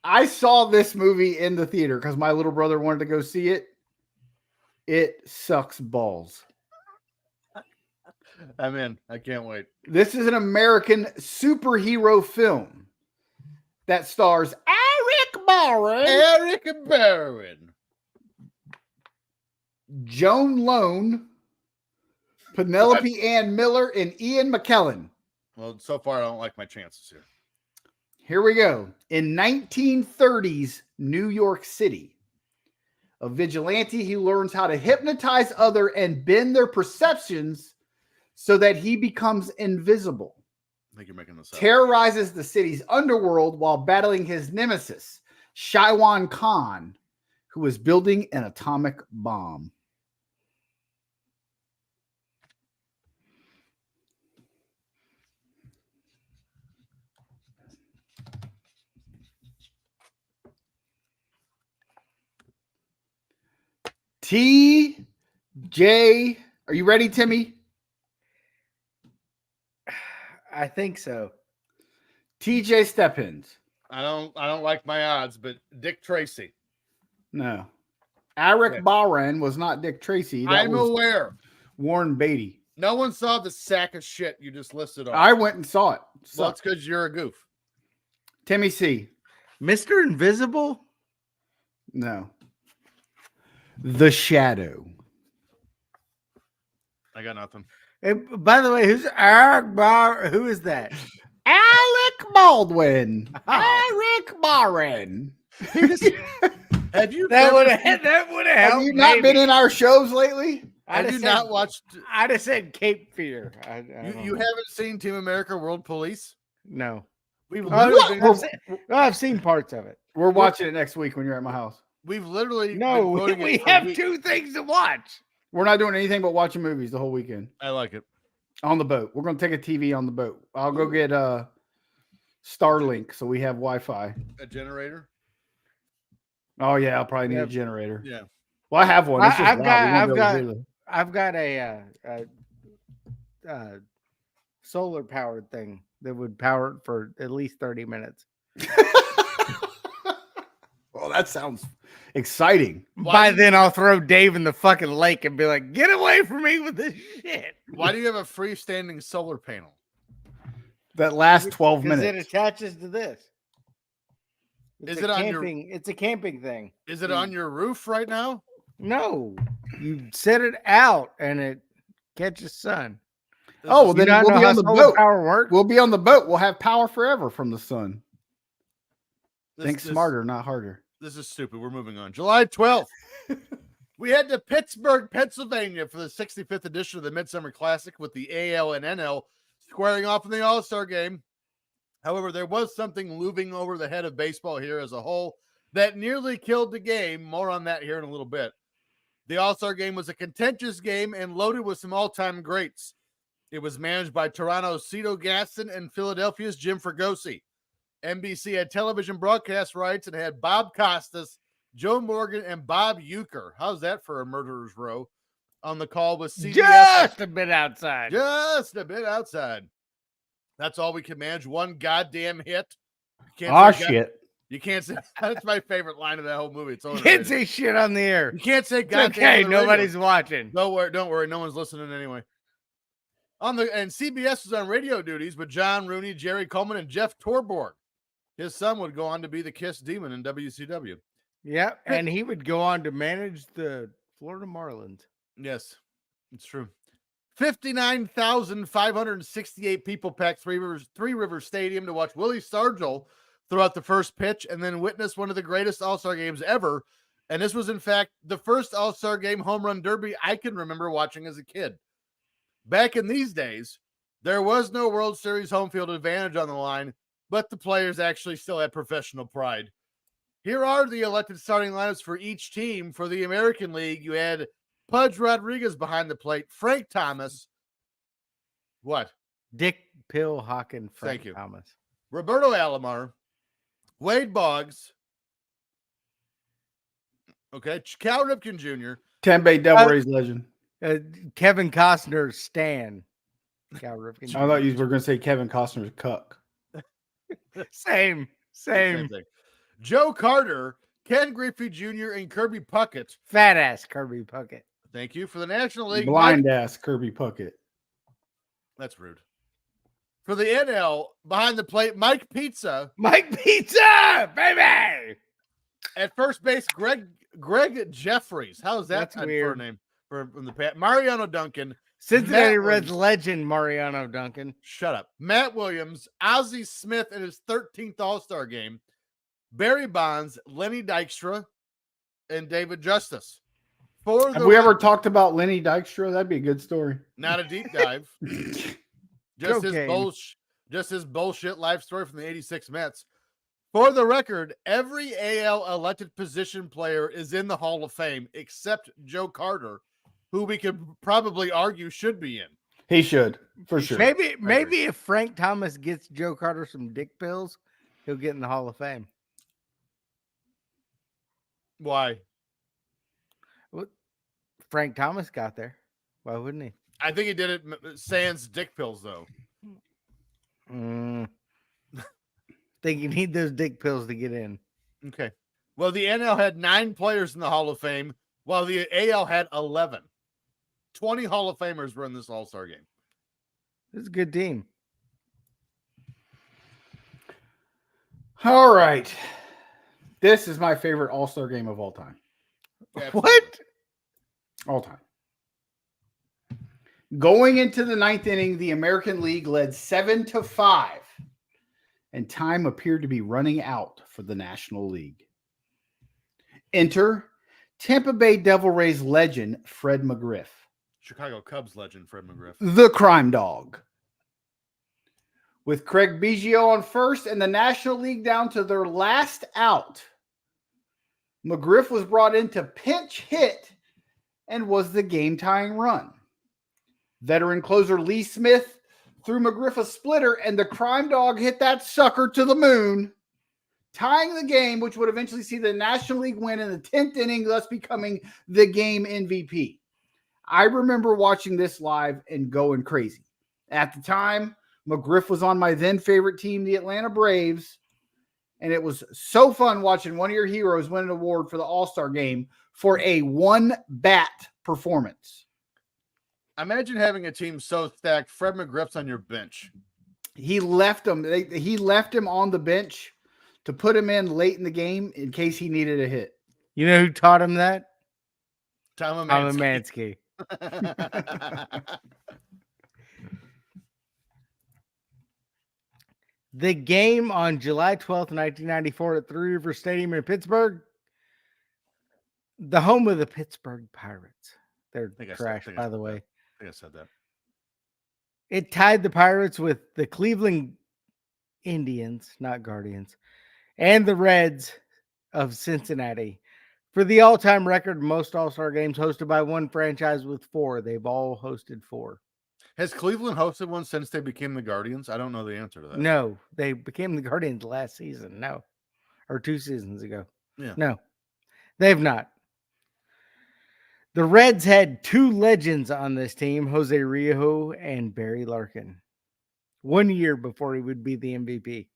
I saw this movie in the theater because my little brother wanted to go see it. It sucks balls. I'm in. I can't wait. This is an American superhero film that stars Eric Barron, Eric Barron. Joan Lone, Penelope Ann Miller, and Ian McKellen. Well, so far I don't like my chances here. Here we go. In 1930s New York City, a vigilante, he learns how to hypnotize others and bend their perceptions so that he becomes invisible. I think you're making this up. Terrorizes the city's underworld while battling his nemesis, Shaiwan Khan, who is building an atomic bomb. TJ, are you ready, Timmy? I think so. TJ Steppins. I don't like my odds, but Dick Tracy. No. Eric Okay. Barron was not Dick Tracy. That I'm was aware. Warren Beatty. No one saw the sack of shit you just listed off. I went and saw it. Well, it's because you're a goof. Timmy C. Mr. Invisible? No. The Shadow. I got nothing. Hey, by the way, who's Eric Bar? Who is that? Alec Baldwin. Oh. Eric Barron. Have you That never would seen- have Have helped. you not been maybe. in our shows lately? Have you not watched? I'd have said Cape Fear. You haven't seen Team America World Police? No. We've Oh, literally been, I've seen parts of it. We're watching it next week when you're at my house. we've literally No, been quoting we it for have weeks. 2 things to watch. We're not doing anything but watching movies the whole weekend I like it. on the boat. We're going to take a TV on the boat. I'll go get Starlink so we have Wi-Fi. A generator. Oh yeah, I'll probably need Yeah. a generator. Yeah. Well, I have one. It's just I've loud. We won't got be able to hear I've got a solar powered thing that would power it for at least 30 minutes. Well, that sounds exciting. By then, I'll throw Dave in the fucking lake and be like, "Get away from me with this shit." Why do you have a freestanding solar panel? That last 12 Because minutes. it attaches to this. Is it on your- It's a camping thing. Is it on your roof right now? No, you set it out and it catches sun. Oh, well, You then not we'll know be how on the solar boat. power works? We'll be on the boat. We'll have power forever from the sun. Think This- smarter, not harder. This is stupid. We're moving on. July 12th. We head to Pittsburgh, Pennsylvania for the 65th edition of the Midsummer Classic with the AL and NL squaring off in the All-Star game. However, there was something looming over the head of baseball here as a whole that nearly killed the game. More on that here in a little bit. The All-Star game was a contentious game and loaded with some all-time greats. It was managed by Toronto's Cito Gaston and Philadelphia's Jim Fregosi. NBC had television broadcast rights and had Bob Costas, Joe Morgan, and Bob Euchre. How's that for a murderer's row? On the call with CBS. Just a bit outside. Just a bit outside. That's all we can manage. One goddamn hit. You Oh, say shit. You can't say that's my favorite line of that whole movie. It's Can't overrated. say shit on the air. You can't say It's goddamn. okay, on the radio. nobody's watching. Don't worry. No one's listening anyway. And CBS was on radio duties with John Rooney, Jerry Coleman, and Jeff Torborg. His son would go on to be the Kiss Demon in WCW. Yeah, and he would go on to manage the Florida Marlins. Yes, it's true. 59,568 people packed Three Rivers Stadium to watch Willie Stargell throughout the first pitch and then witness one of the greatest All-Star games ever. And this was, in fact, the first All-Star game home run derby I can remember watching as a kid. Back in these days, there was no World Series home field advantage on the line, but the players actually still had professional pride. Here are the elected starting lineups for each team. For the American League, you had Pudge Rodriguez behind the plate, Frank Thomas. What? Dick Pill Hawkin, Frank Thank you. Thomas. Roberto Alomar, Wade Boggs. Okay, Cal Ripken Jr. Tempe Devil Rays legend. Kevin Costner, Stan. Cal Ripken. I thought you were going to say Kevin Costner's cuck. Same. Thing. Joe Carter, Ken Griffey Jr., and Kirby Puckett. Fat ass Kirby Puckett. Thank you. For the National League. Blind ass Kirby Puckett. That's rude. For the NL, behind the plate, Mike Pizza. Mike Pizza, baby. At first base, Greg Jeffries. How's that That's weird. for a name? From the Pat. Mariano Duncan. Cincinnati Matt Reds Williams. legend Mariano Duncan. Shut up. Matt Williams, Ozzie Smith in his 13th All-Star game, Barry Bonds, Lenny Dykstra, and David Justice. Have we ever talked about Lenny Dykstra? That'd be a good story. Not a deep dive. just Cocaine. his bullshit life story from the 86 Mets. For the record, every AL elected position player is in the Hall of Fame except Joe Carter, who we could probably argue should be in. He should, for sure. Maybe if Frank Thomas gets Joe Carter some dick pills, he'll get in the Hall of Fame. Why? Frank Thomas got there. Why wouldn't he? I think he did it sans dick pills, though. Think you need those dick pills to get in. Okay. Well, the NL had 9 players in the Hall of Fame, while the AL had 11. 20 Hall of Famers were in this All-Star game. It's a good team. All right. This is my favorite All-Star game of all time. Absolutely. What? All time. Going into the 9th inning, the American League led 7-5, and time appeared to be running out for the National League. Enter Tampa Bay Devil Rays legend Fred McGriff. Chicago Cubs legend Fred McGriff. The Crime Dog. With Craig Biggio on first and the National League down to their last out, McGriff was brought in to pinch hit and was the game-tying run. Veteran closer Lee Smith threw McGriff a splitter, and the Crime Dog hit that sucker to the moon, tying the game, which would eventually see the National League win in the 10th inning, thus becoming the game MVP. I remember watching this live and going crazy. At the time, McGriff was on my then favorite team, the Atlanta Braves, and it was so fun watching one of your heroes win an award for the All-Star game for a one-bat performance. Imagine having a team so stacked, Fred McGriff's on your bench. He left him. He left him on the bench to put him in late in the game in case he needed a hit. You know who taught him that? Tom Amansky. The game on July 12th, 1994 at Three River Stadium in Pittsburgh, the home of the Pittsburgh Pirates. They're trash, by the way. I think I said that. It tied the Pirates with the Cleveland Indians, not Guardians, and the Reds of Cincinnati for the all-time record most All-Star games hosted by one franchise with 4. They've all hosted 4. Has Cleveland hosted one since they became the Guardians? I don't know the answer to that. No, they became the Guardians last season. No, or 2 seasons ago. Yeah. No, they've not. The Reds had 2 legends on this team, Jose Rio and Barry Larkin, 1 year before he would be the MVP.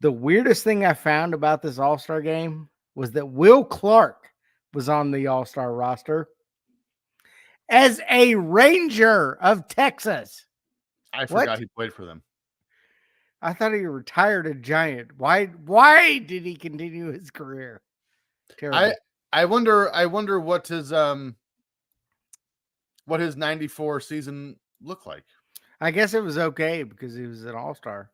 The weirdest thing I found about this All-Star game was that Will Clark was on the All-Star roster as a Ranger of Texas. I forgot he played for them. I thought he retired a Giant. Why did he continue his career? Terrible. I wonder what his 94 season looked like. I guess it was okay because he was an all-star.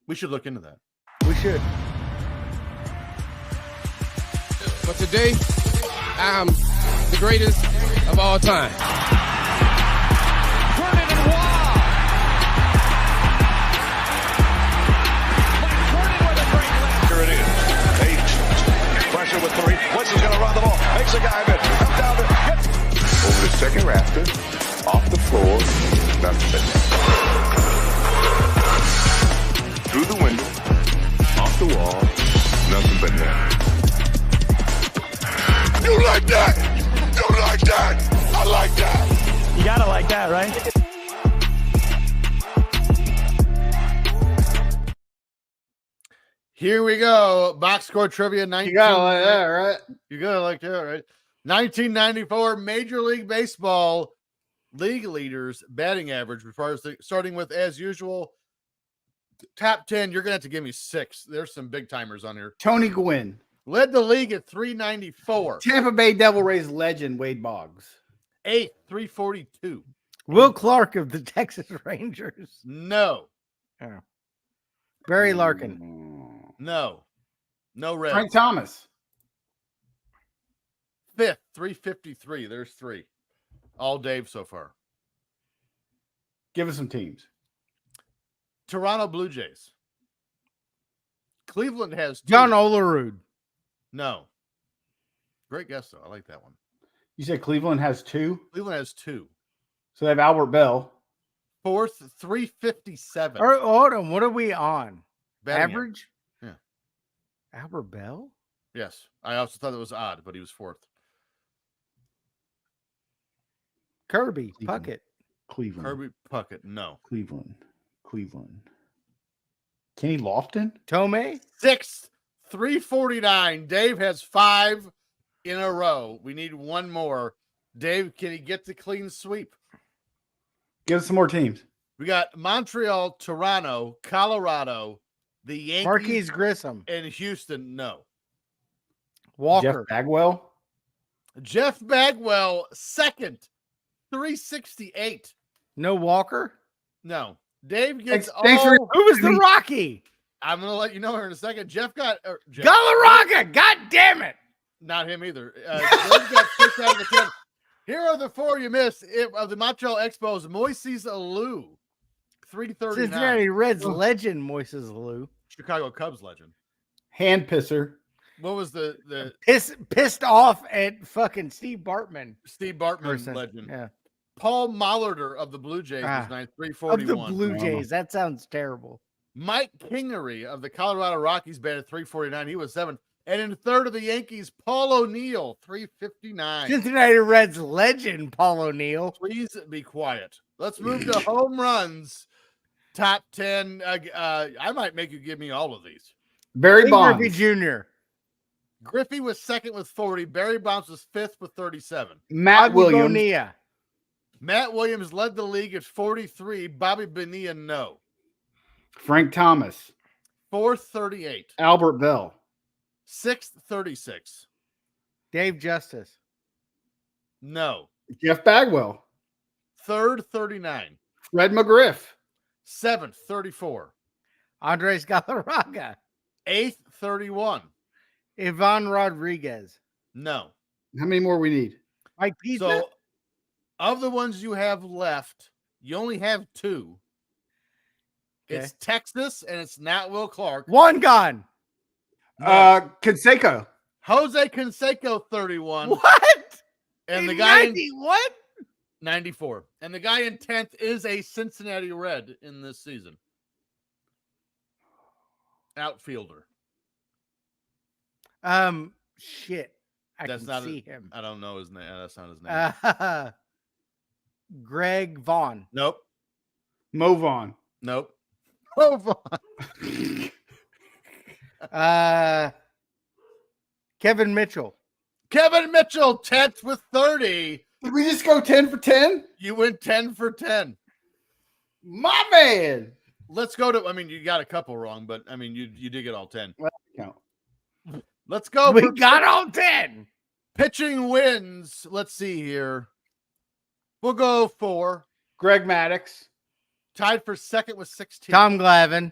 We should look into that. We should. But today, I'm the greatest of all time. Vernon and Waugh. Mike Vernon with a great left. Here it is. H. Pressure with 3. Wentz is going to run the ball. Makes a guy miss. Comes down there. Over the second rafter. Off the floor. Nothing but net. Through the window. Off the wall. Nothing but net. You like that? You like that? I like that. You gotta like that, right? Here we go. Box score trivia. 19. You gotta like that, right? You gotta like that, right? 1994 Major League Baseball league leaders batting average. Starting with, as usual, top 10. You're gonna have to give me 6. There's some big timers on here. Tony Gwynn. Led the league at 394. Tampa Bay Devil Rays legend Wade Boggs. 8th, 342. Will Clark of the Texas Rangers. No. Oh. Barry Larkin. No. No red. Frank Thomas. 5th, 353. There's 3. All Dave so far. Give us some teams. Toronto Blue Jays. Cleveland has 2. John Olerud. No. Great guess, though. I like that one. You said Cleveland has 2? Cleveland has 2. So they have Albert Bell. 4th, 357. Or, hold on. What are we on? Batting Average? Yeah. Albert Bell? Yes. I also thought it was odd, but he was 4th. Kirby. Cleveland. Puckett. Cleveland. Kirby Puckett. No. Cleveland. Kenny Lofton? Tomei? 6th, 349. Dave has 5 in a row. We need one more. Dave, can he get the clean sweep? Give us some more teams. We got Montreal, Toronto, Colorado, the Yankees, Marquise Grissom. and Houston. No. Walker. Jeff Bagwell? Jeff Bagwell, 2nd, 368. No Walker? No. Dave gets Thanks for- Who was the Rocky? I'm going to let you know here in a second. Jeff got... Jeff, Galarraga! God damn it! Not him either. Dave got 6 out of the 10. Here are the four you missed of the Montreal Expos. Moises Alou, 339. Cincinnati Reds legend Moises Alou. Chicago Cubs legend. Hand pisser. What was the Pissed off at fucking Steve Bartman. Steve Bartman person. legend? Yeah. Paul Molitor of the Blue Jays was 341. Of the Blue Jays. That sounds terrible. Mike Kingery of the Colorado Rockies batted 349. He was 7th. And in third of the Yankees, Paul O'Neill, 359. Cincinnati Reds legend Paul O'Neill. Please be quiet. Let's move to home runs. Top 10. I might make you give me all of these. Barry Bonds. Griffey Jr. Griffey was second with 40. Barry Bonds was fifth with 37. Matt Bobby Williams. Bonilla. Matt Williams led the league at 43. Bobby Bonilla, no. Frank Thomas. Fourth, 38. Albert Bell. Sixth, 36. Dave Justice. No. Jeff Bagwell. Third, 39. Fred McGriff. Seventh, 34. Andres Galarraga. Eighth, 31. Ivan Rodriguez. No. How many more we need? Mike Pizza. So, of the ones you have left, you only have two. Okay. It's Texas, and it's not Will Clark. One gone. No. Canseco. Jose Canseco, 31. What? And the In guy 90, what? 94. And the guy in 10th is a Cincinnati Red in this season. Outfielder. Shit. I That's can not see him. I don't know his name. That's not his name. Greg Vaughn. Nope. Mo Vaughn. Nope. Move on. Kevin Mitchell. Kevin Mitchell, 10th with 30. Did we just go 10 for 10? You went 10 for 10. My man. Let's go to, I mean, you got a couple wrong, but I mean, you did get all 10. Well, count. Let's go. We for got all 10. pitching wins. Let's see here. We'll go 4. Greg Maddux. Tied for second with 16. Tom Glavine.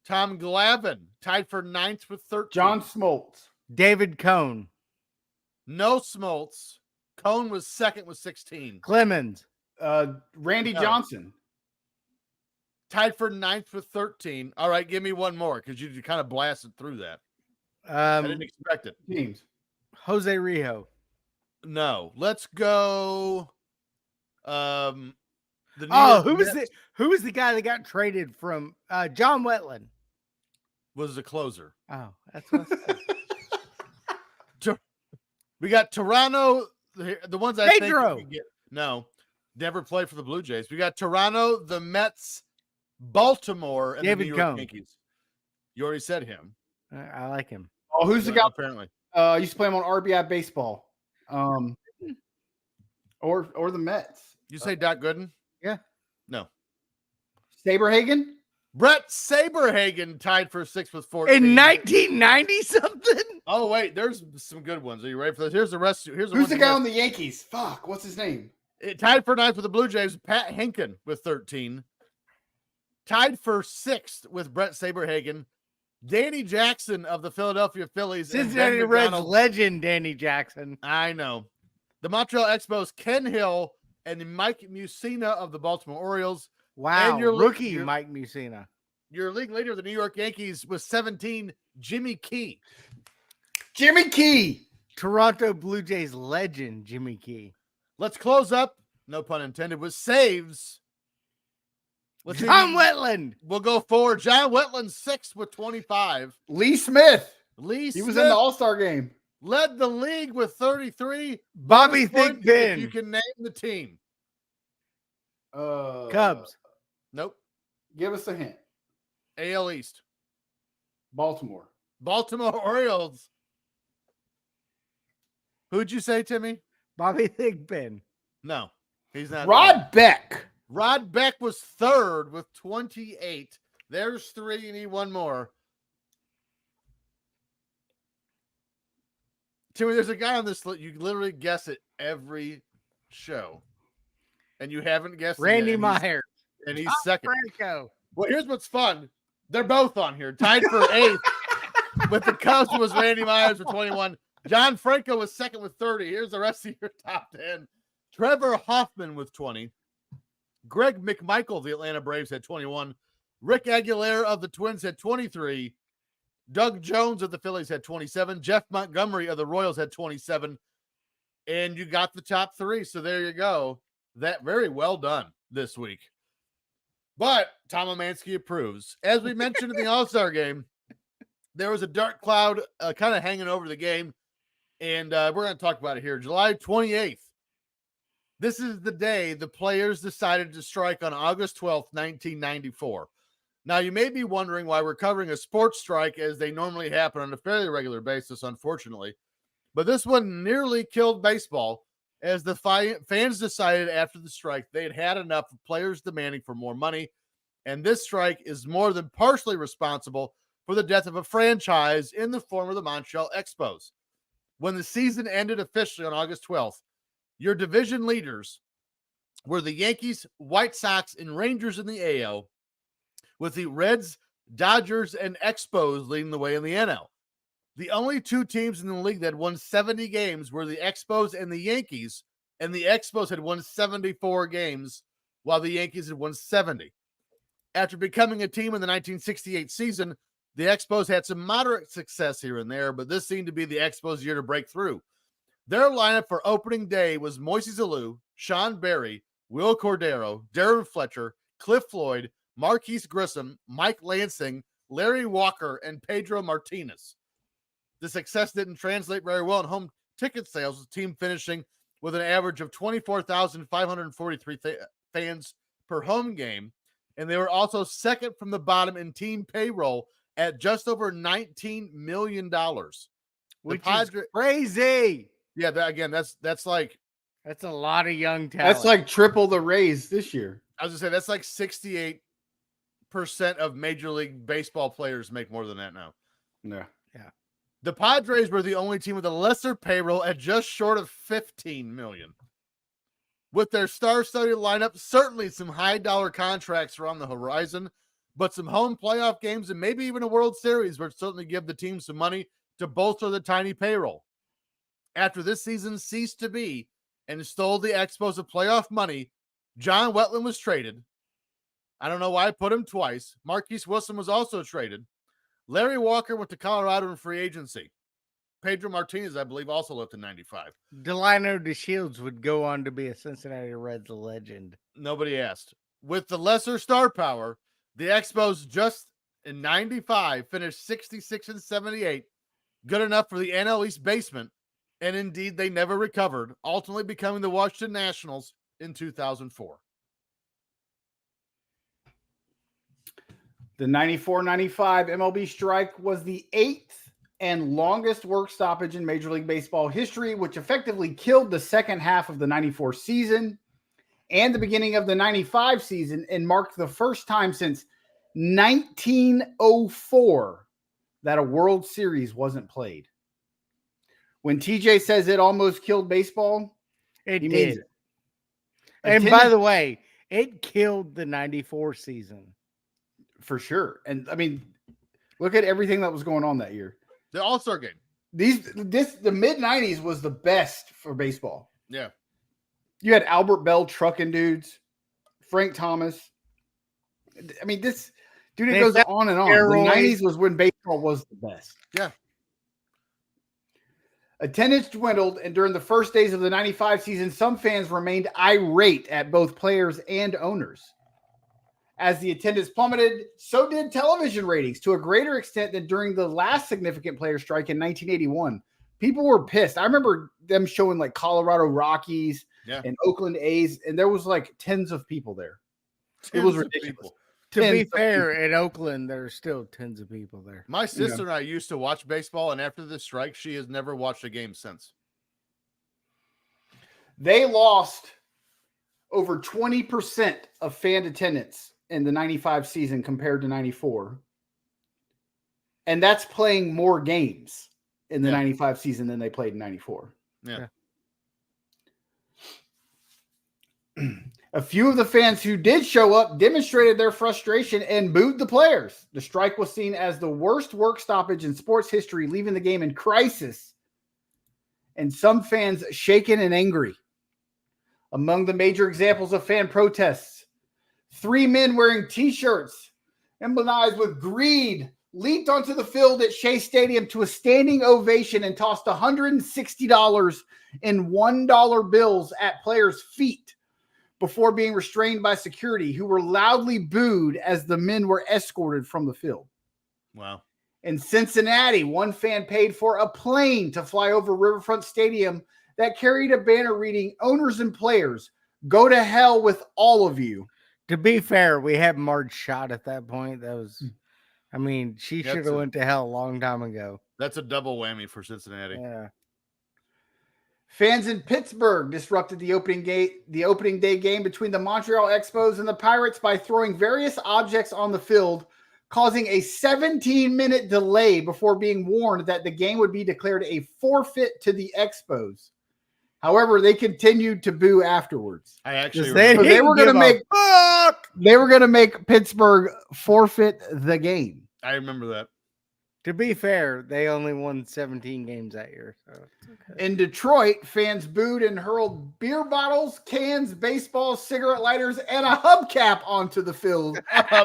Tom Glavine, tied for 9th with 13. John Smoltz. David Cohn. No Smoltz. Cone was second with 16. Clemens. Randy No. Johnson. Tied for 9th with 13. All right, give me one more because you kind of blasted through that. I didn't expect it. Teams. Jose Rijo. No. Let's go. Who was the guy that got traded from John Wetland? Was the closer. Oh, that's what I said. We got Toronto. The ones I Pedro. think we get. No, never played for the Blue Jays. We got Toronto, the Mets, Baltimore, and David the New York Cone. Yankees. You already said him. I like him. Oh, who's the guy? Apparently. Used to play him on RBI baseball. Or the Mets. You say Doc Gooden? Yeah. No. Saberhagen? Brett Saberhagen tied for 6th with 14. In 1990 something? Oh, wait. There's some good ones. Are you ready for this? Here's the rest. Here's Who's the guy on the Yankees? Fuck. What's his name? It tied for 9th with the Blue Jays. Pat Henkin with 13. Tied for 6th with Brett Saberhagen. Danny Jackson of the Philadelphia Phillies. and Cincinnati Ben Reds McDonald. legend Danny Jackson. I know. The Montreal Expos, Ken Hill and Mike Mussina of the Baltimore Orioles. Wow. And your Rookie Mike Mussina. Your league leader of the New York Yankees was 17, Jimmy Key. Jimmy Key. Toronto Blue Jays legend Jimmy Key. Let's close up, no pun intended, with saves. Let's see. John Wetland. We'll go for John Wetland, 6th with 25. Lee Smith. Lee He was Smith in the All-Star game. led the league with 33. Bobby Bonus point Thigpen. if you can name the team. Cubs. Nope. Give us a hint. AL East. Baltimore. Baltimore Orioles. Who'd you say, Timmy? Bobby Thigpen. No, he's not. Rod Beck. Rod Beck was 3rd with 28. There's 3. You need one more. Timmy, there's a guy on this. You literally guess it every show, and you haven't guessed it Randy yet, Myers. and he's second. Franco. Well, here's what's fun. They're both on here. Tied for 8th with the Cubs was Randy Myers with 21. John Franco was second with 30. Here's the rest of your top 10. Trevor Hoffman with 20. Greg McMichael of the Atlanta Braves had 21. Rick Aguilera of the Twins had 23. Doug Jones of the Phillies had 27. Jeff Montgomery of the Royals had 27. And you got the top 3. So there you go. That very well done this week. But Tom Omansky approves. As we mentioned in the All-Star game, there was a dark cloud kind of hanging over the game. And we're going to talk about it here. July 28th. This is the day the players decided to strike on August 12th, 1994. Now, you may be wondering why we're covering a sports strike as they normally happen on a fairly regular basis, unfortunately. But this one nearly killed baseball as the fans decided after the strike they had had enough of players demanding for more money. And this strike is more than partially responsible for the death of a franchise in the form of the Montreal Expos. When the season ended officially on August 12th, your division leaders were the Yankees, White Sox, and Rangers in the AL, with the Reds, Dodgers, and Expos leading the way in the NL. The only 2 teams in the league that won 70 games were the Expos and the Yankees, and the Expos had won 74 games while the Yankees had won 70. After becoming a team in the 1968 season, the Expos had some moderate success here and there, but this seemed to be the Expos' year to break through. Their lineup for opening day was Moises Alou, Sean Berry, Will Cordero, Darren Fletcher, Cliff Floyd, Marquise Grissom, Mike Lansing, Larry Walker, and Pedro Martinez. The success didn't translate very well in home ticket sales, with the team finishing with an average of 24,543 fans per home game, and they were also second from the bottom in team payroll at just over $19 million. Which is crazy. Yeah, that's like That's a lot of young talent. That's like triple the raise this year. I was gonna say that's like 68% of Major League Baseball players make more than that now. Yeah. The Padres were the only team with a lesser payroll at just short of $15 million. With their star-studded lineup, certainly some high-dollar contracts are on the horizon, but some home playoff games and maybe even a World Series would certainly give the team some money to bolster the tiny payroll. After this season ceased to be and stole the Expos of playoff money, John Wetland was traded. I don't know why I put him twice. Marquise Wilson was also traded. Larry Walker went to Colorado in free agency. Pedro Martinez, I believe, also left in 95. Delino DeShields would go on to be a Cincinnati Reds legend. Nobody asked. With the lesser star power, the Expos just in 95 finished 66 and 78, good enough for the NL East basement, and indeed they never recovered, ultimately becoming the Washington Nationals in 2004. The 94-95 MLB strike was the 8th and longest work stoppage in Major League Baseball history, which effectively killed the second half of the 94 season and the beginning of the 95 season, and marked the first time since 1904 that a World Series wasn't played. When TJ says it almost killed baseball, It he did. means it. And by the way, it killed the 94 season. For sure. And I mean, look at everything that was going on that year. The All-Star game. The mid-90s was the best for baseball. Yeah. You had Albert Bell trucking dudes, Frank Thomas. I mean, it goes on and on. The 90s was when baseball was the best. Yeah. Attendance dwindled, and during the first days of the 95 season, some fans remained irate at both players and owners. As the attendance plummeted, so did television ratings to a greater extent than during the last significant player strike in 1981. People were pissed. I remember them showing like Colorado Rockies and Oakland A's, and there was like tens of people there. It was ridiculous. To be fair, in Oakland, there's still tens of people there. My sister and I used to watch baseball, and after the strike, she has never watched a game since. They lost over 20% of fan attendance in the 95 season compared to 94. And that's playing more games in the 95 season than they played in 94. Yeah. A few of the fans who did show up demonstrated their frustration and booed the players. The strike was seen as the worst work stoppage in sports history, leaving the game in crisis and some fans shaken and angry. Among the major examples of fan protests, 3 men wearing t-shirts emblazoned with greed leaped onto the field at Shea Stadium to a standing ovation and tossed $160 in $1 bills at players' feet before being restrained by security, who were loudly booed as the men were escorted from the field. Wow. In Cincinnati, one fan paid for a plane to fly over Riverfront Stadium that carried a banner reading, "Owners and players, go to hell with all of you." To be fair, we had Marge shot at that point. That was, I mean, she should have went to hell a long time ago. That's a double whammy for Cincinnati. Yeah. Fans in Pittsburgh disrupted the opening day game between the Montreal Expos and the Pirates by throwing various objects on the field, causing a 17-minute delay before being warned that the game would be declared a forfeit to the Expos. However, they continued to boo afterwards. I actually they were going to make Pittsburgh forfeit the game. I remember that. To be fair, they only won 17 games that year. So okay. In Detroit, fans booed and hurled beer bottles, cans, baseballs, cigarette lighters, and a hubcap onto the field,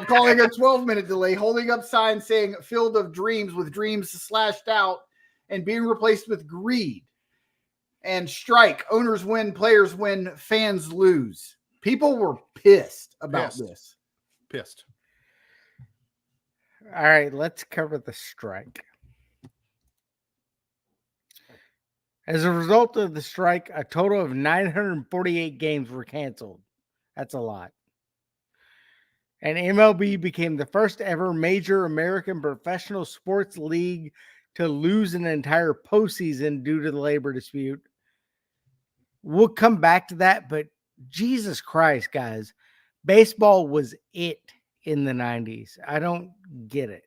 calling a 12-minute delay, holding up signs saying "Field of Dreams" with dreams slashed out and being replaced with "Greed." And strike. Owners win, players win, fans lose. People were pissed about this. Pissed. All right, let's cover the strike. As a result of the strike, a total of 948 games were canceled. That's a lot. And MLB became the first ever major American professional sports league to lose an entire postseason due to the labor dispute. We'll come back to that, but Jesus Christ, guys, baseball was it in the 90s. I don't get it.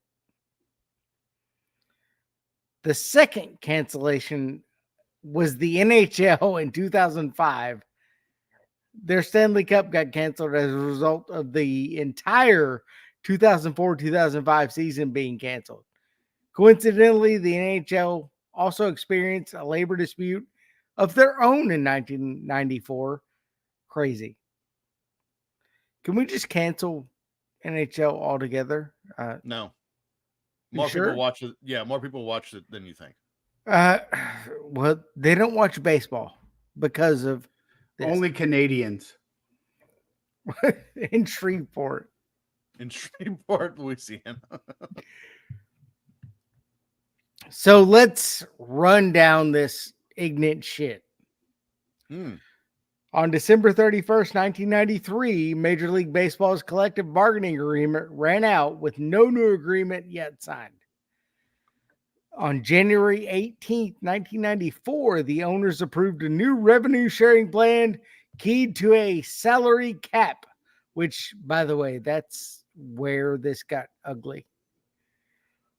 The second cancellation was the NHL in 2005. Their Stanley Cup got canceled as a result of the entire 2004-2005 season being canceled. Coincidentally, the NHL also experienced a labor dispute of their own in 1994. Crazy. Can we just cancel NHL altogether? No. More people watch it. Yeah, more people watch it than you think. Well, they don't watch baseball because of this. Only Canadians. In Shreveport. In Shreveport, Louisiana. So let's run down this ignorant shit. On December 31st, 1993, Major League Baseball's collective bargaining agreement ran out with no new agreement yet signed. On January 18th, 1994, the owners approved a new revenue sharing plan keyed to a salary cap, which, by the way, that's where this got ugly,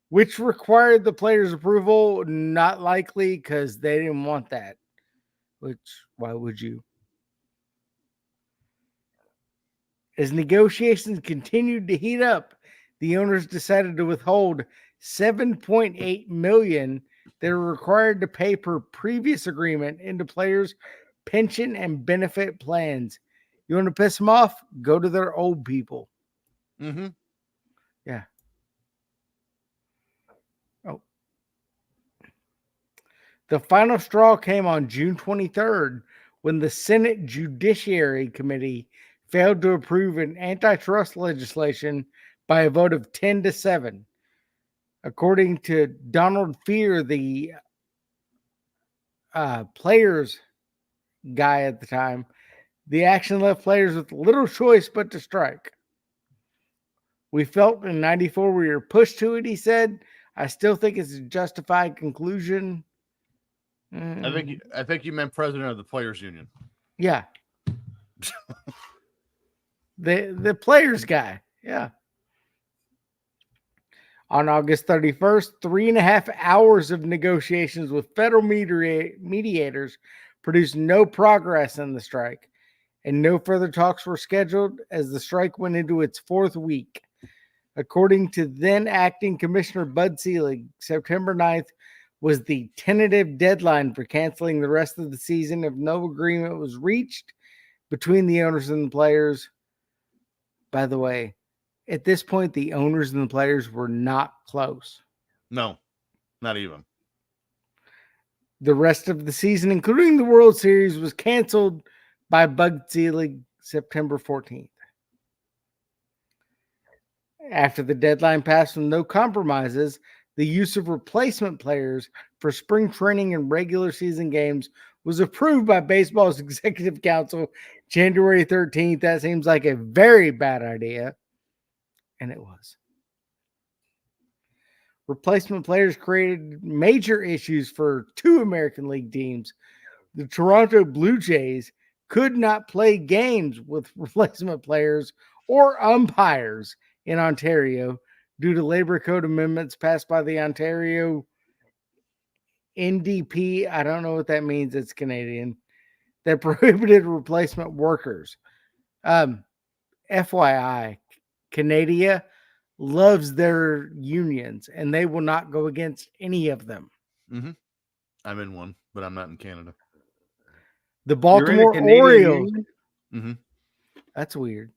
which required the players' approval. Not likely, because they didn't want that. Which, why would you? As negotiations continued to heat up, the owners decided to withhold $7.8 million they were required to pay per previous agreement into players' pension and benefit plans. You want to piss them off? Go to their old people. Mm-hmm. Yeah. Oh. The final straw came on June 23rd when the Senate Judiciary Committee failed to approve an antitrust legislation by a vote of 10-7. According to Donald Fear, the players guy at the time, the action left players with little choice but to strike. We felt in 94 we were pushed to it, he said. I still think it's a justified conclusion. I think you meant president of the Players Union. Yeah. The players guy. Yeah. On August 31st, 3.5 hours of negotiations with federal mediators produced no progress in the strike, and no further talks were scheduled as the strike went into its fourth week. According to then acting Commissioner Bud Selig, September 9th was the tentative deadline for canceling the rest of the season if no agreement was reached between the owners and the players. By the way, at this point, the owners and the players were not close. No, not even. The rest of the season, including the World Series, was canceled by Bud Selig September 14th. After the deadline passed with no compromises, the use of replacement players for spring training and regular season games was approved by baseball's executive council January 13th. That seems like a very bad idea. And it was. Replacement players created major issues for two American League teams. The Toronto Blue Jays could not play games with replacement players or umpires in Ontario due to labor code amendments passed by the Ontario NDP. I don't know what that means. It's Canadian. That prohibited replacement workers. FYI, Canada loves their unions and they will not go against any of them. Mm-hmm. I'm in one, but I'm not in Canada. The Baltimore Orioles. Mm-hmm. That's weird.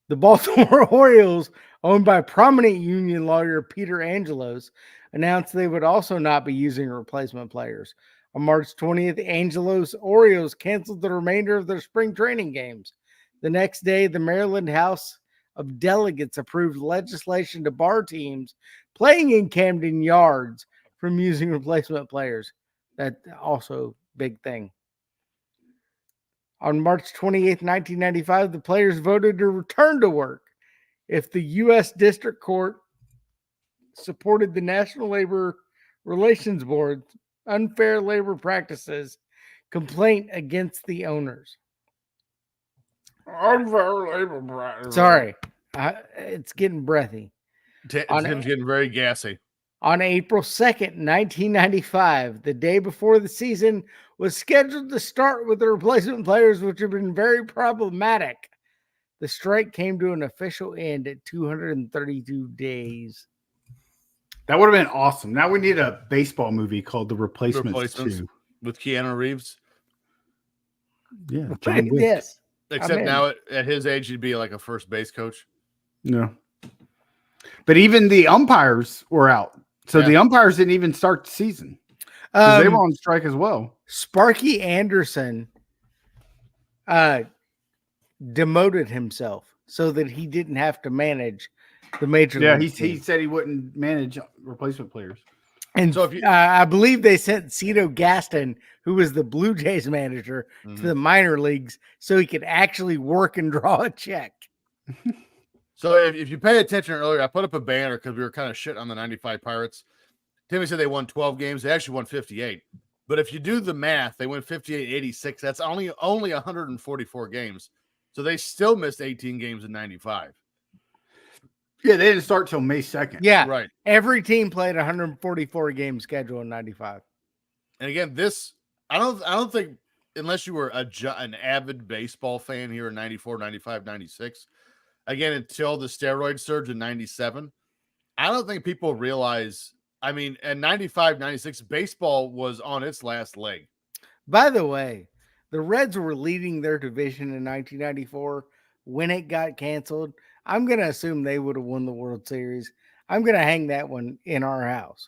The Baltimore Orioles, owned by prominent union lawyer Peter Angelos, announced they would also not be using replacement players. On March 20th, Angelos Orioles canceled the remainder of their spring training games. The next day, the Maryland House of Delegates approved legislation to bar teams playing in Camden Yards from using replacement players. That also big thing. On March 28th, 1995, the players voted to return to work if the U.S. District Court supported the National Labor Relations Board's unfair labor practices complaint against the owners. Unfair labor practices. Sorry, it's getting breathy. Tim's getting very gassy. On April 2nd, 1995, the day before the season was scheduled to start with the replacement players, which have been very problematic. The strike came to an official end at 232 days. That would have been awesome. Now we need a baseball movie called The Replacements 2. With Keanu Reeves. Yeah, John Wick. Yes. Except now at his age, he'd be like a first base coach. No. But even the umpires were out. So the umpires didn't even start the season. They were on strike as well. Sparky Anderson demoted himself so that he didn't have to manage the major league. Yeah, team. he said he wouldn't manage replacement players. And so I believe they sent Cito Gaston, who was the Blue Jays manager, to the minor leagues so he could actually work and draw a check. So if you pay attention earlier, I put up a banner because we were kind of shit on the 95 Pirates. Timmy said they won 12 games. They actually won 58. But if you do the math, they went 58-86. That's only 144 games. So they still missed 18 games in 95. Yeah, they didn't start till May 2nd. Yeah, right. Every team played 144 game schedule in 95. And again, I don't think, unless you were an avid baseball fan here in 94, 95, 96, again, until the steroid surge in 97, I don't think people realize, I mean, at 95, 96, baseball was on its last leg. By the way, the Reds were leading their division in 1994 when it got canceled. I'm going to assume they would have won the World Series. I'm going to hang that one in our house.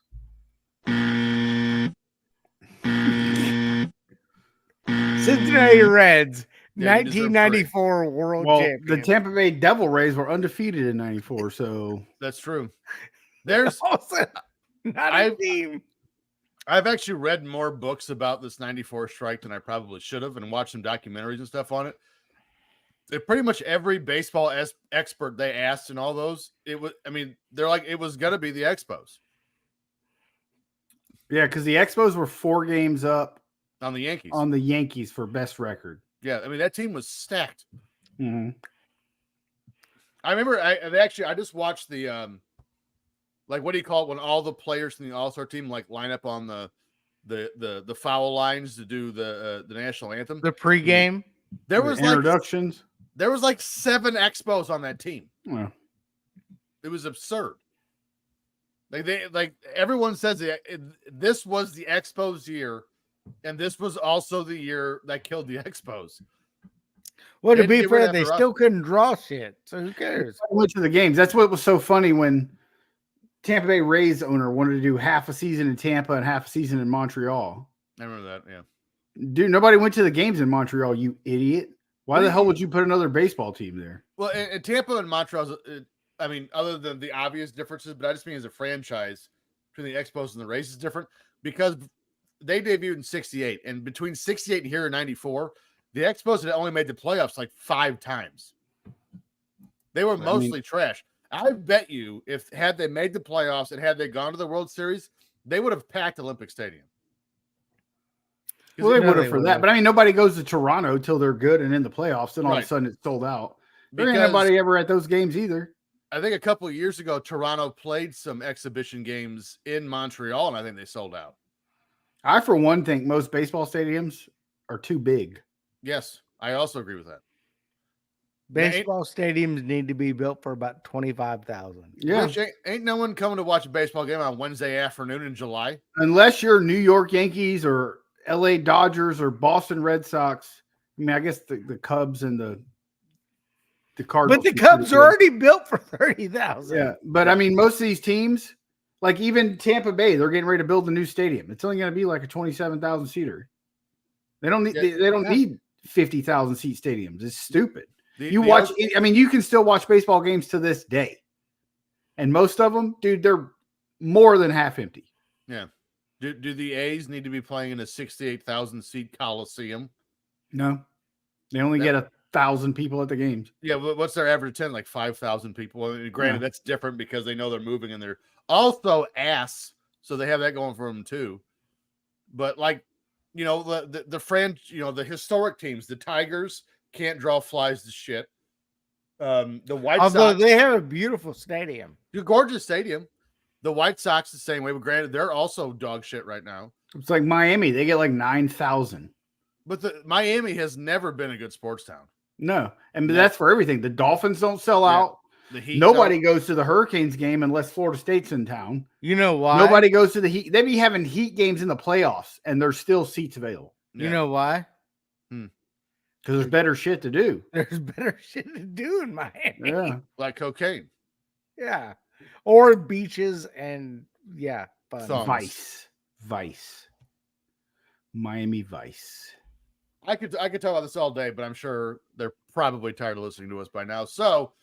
Cincinnati Reds, 1994 World Champion. The Tampa Bay Devil Rays were undefeated in 94, so that's true. There's also not a team. I've actually read more books about this 94 strike than I probably should have and watched some documentaries and stuff on it. Pretty much every baseball expert they asked and all those, they're like, it was going to be the Expos. Yeah, because the Expos were 4 games up on the Yankees. On the Yankees for best record. Yeah, I mean, that team was stacked. Mm-hmm. I remember I just watched the what do you call it when all the players in the All-Star team line up on the foul lines to do the national anthem. The pregame. There was introductions. There was 7 Expos on that team. Yeah. It was absurd. Like everyone says this was the Expos year, and this was also the year that killed the Expos. Well, to They be get rid fair, of they that for still us. couldn't draw shit. So who cares? I went to the games. That's what was so funny when Tampa Bay Rays owner wanted to do half a season in Tampa and half a season in Montreal. I remember that. Yeah. Dude, nobody went to the games in Montreal, you idiot. Why the hell would you put another baseball team there? Well, and Tampa and Montreal, I mean, other than the obvious differences, but I just mean as a franchise between the Expos and the Rays is different because they debuted in 68. And between 68 and here in 94, the Expos had only made the playoffs like 5 times. They were mostly trash. I bet you had they made the playoffs and had they gone to the World Series, they would have packed Olympic Stadium. Well, they would have for that. But I mean, nobody goes to Toronto till they're good and in the playoffs. Then all of a sudden it's sold out. There ain't nobody ever at those games either. I think a couple of years ago, Toronto played some exhibition games in Montreal, and I think they sold out. I, for one, think most baseball stadiums are too big. Yes, I also agree with that. Baseball stadiums need to be built for about 25,000. Yeah. Rich, ain't no one coming to watch a baseball game on Wednesday afternoon in July. Unless you're New York Yankees or LA Dodgers or Boston Red Sox. I mean, I guess the Cubs and the Cardinals. But the Cubs are already built for 30,000. Yeah, but I mean, most of these teams, like even Tampa Bay, they're getting ready to build a new stadium. It's only going to be like a 27,000 seater. They don't need they don't need 50,000 seat stadiums. It's stupid. I mean, you can still watch baseball games to this day, and most of them, dude, they're more than half empty. Yeah. Do the A's need to be playing in a 68,000 seat Coliseum? No, they only get 1,000 people at the games. Yeah, but what's their average attendance? Like 5,000 people. I mean, granted, that's different because they know they're moving and they're also so they have that going for them too. But like, you know, the historic teams, the Tigers can't draw flies to shit. The White Sox, although they have a beautiful stadium, a gorgeous stadium. The White Sox the same way, but granted, they're also dog shit right now. It's like Miami; they get like 9,000. But Miami has never been a good sports town. No, and that's for everything. The Dolphins don't sell out. The Heat Nobody goes to the Hurricanes game unless Florida State's in town. You know why? Nobody goes to the Heat. They be having Heat games in the playoffs, and there's still seats available. You know why? Because there's better shit to do. There's better shit to do in Miami. Yeah, like cocaine. Yeah, or beaches and fun. Vice, Miami Vice. I could talk about this all day, but I'm sure they're probably tired of listening to us by now. So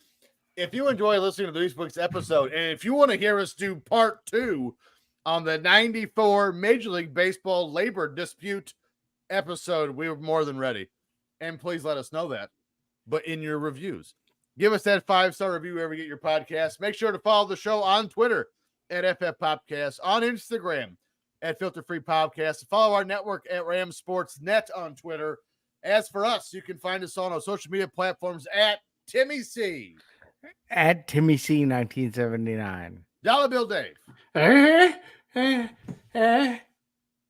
if you enjoy listening to this week's episode, and if you want to hear us do part 2 on the 94 Major League Baseball labor dispute episode, we were more than ready. And please let us know that. But in your reviews, give us that 5-star review wherever you get your podcast. Make sure to follow the show on Twitter at FF Popcast, on Instagram at Filter Free Podcast. Follow our network at Ram Sports Net on Twitter. As for us, you can find us on our social media platforms at Timmy C. At Timmy C 1979. Dollar Bill Dave.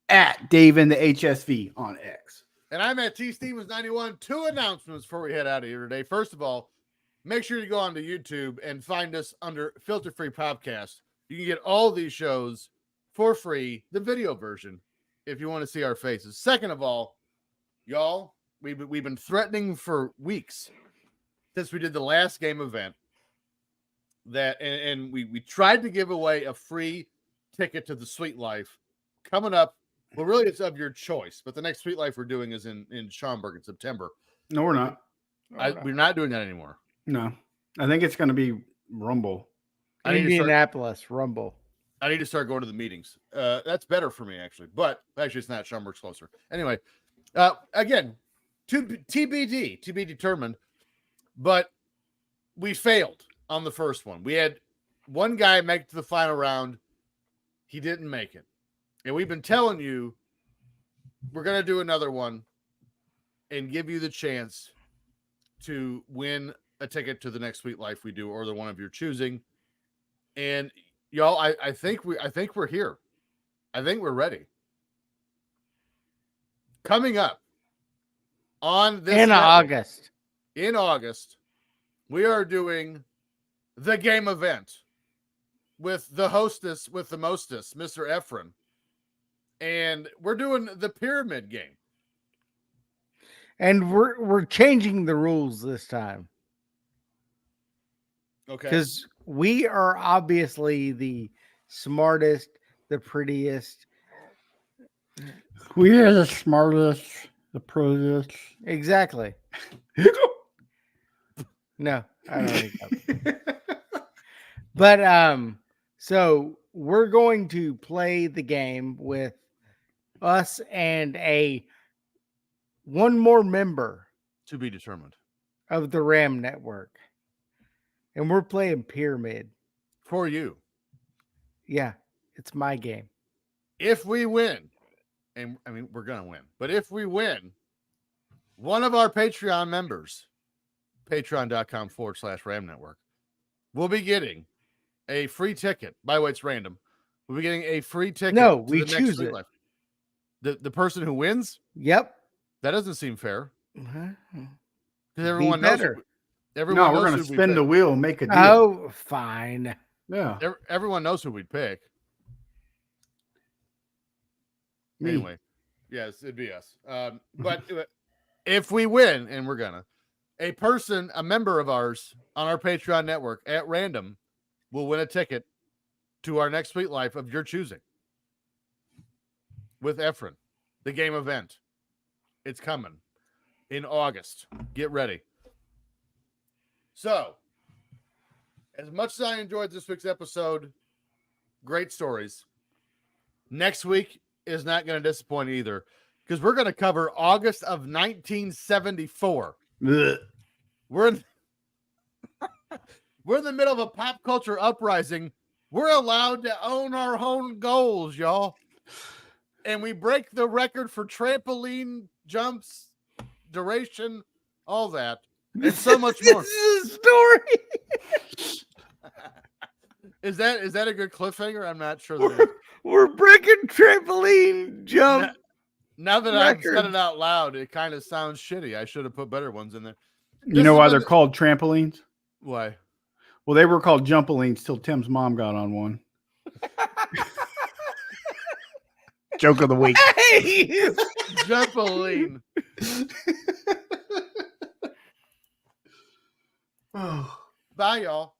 At Dave in the HSV on X. And I'm at T Stevens 91. 2 announcements before we head out of here today. First of all, make sure you go onto YouTube and find us under Filter Free Podcast. You can get all these shows for free, the video version, if you want to see our faces. Second of all, y'all, we've been threatening for weeks since we did the last game event that, and we tried to give away a free ticket to the Sweet Life coming up. Well, really, it's of your choice, but the next Sweet Life we're doing is in Schaumburg in September. No, we're not. We're not doing that anymore. No, I think it's going to be Rumble. Indianapolis Rumble. I need to start going to the meetings. That's better for me, actually. But actually, it's not. Schaumburg's closer. Anyway, again, TBD, to be determined. But we failed on the first one. We had one guy make it to the final round. He didn't make it. And we've been telling you we're going to do another one and give you the chance to win a ticket to the next Sweet Life we do, or the one of your choosing. And y'all, I think we're here. I think we're ready. Coming up on this in August, we are doing the game event with the hostess with the mostest, Mr. Efren. And we're doing the pyramid game. And we're changing the rules this time. Okay. Because we are obviously the smartest, the prettiest. We are the smartest, the prettiest. Exactly. No, I don't think so. But so we're going to play the game with us and one more member To be determined. of the Ram Network. And we're playing Pyramid. For you. Yeah, it's my game. If we win, and I mean, we're going to win, but if we win, one of our Patreon members, patreon.com/Ram Network, will be getting a free ticket. By the way, it's random. We'll be getting a free ticket. No, to we the next choose Sweet it. Life. The person who wins? Yep. That doesn't seem fair. Uh-huh. Because everyone knows. better. Everyone No, knows we're going to who we spin pick. the wheel and make a deal. Oh, fine. Yeah. Everyone knows who we'd pick. Me. Anyway, yes, it'd be us. But if we win, and we're gonna, a member of ours on our Patreon network at random will win a ticket to our next Sweet Life of your choosing with Efren, the game event. It's coming in August. Get ready. So, as much as I enjoyed this week's episode, great stories. Next week is not going to disappoint either, because we're going to cover August of 1974. Ugh. We're in the middle of a pop culture uprising. We're allowed to own our own goals, y'all. And we break the record for trampoline jumps, duration, all that, and so much more. This is a story. Is that a good cliffhanger? I'm not sure. That We're breaking trampoline jump. now that I've said record. it out loud, it kind of sounds shitty. I should have put better ones in there. You know why they're called trampolines? Why? Well, they were called jumpolines till Tim's mom got on one. Joke of the week. Hey! Trampoline. Oh. Bye, y'all.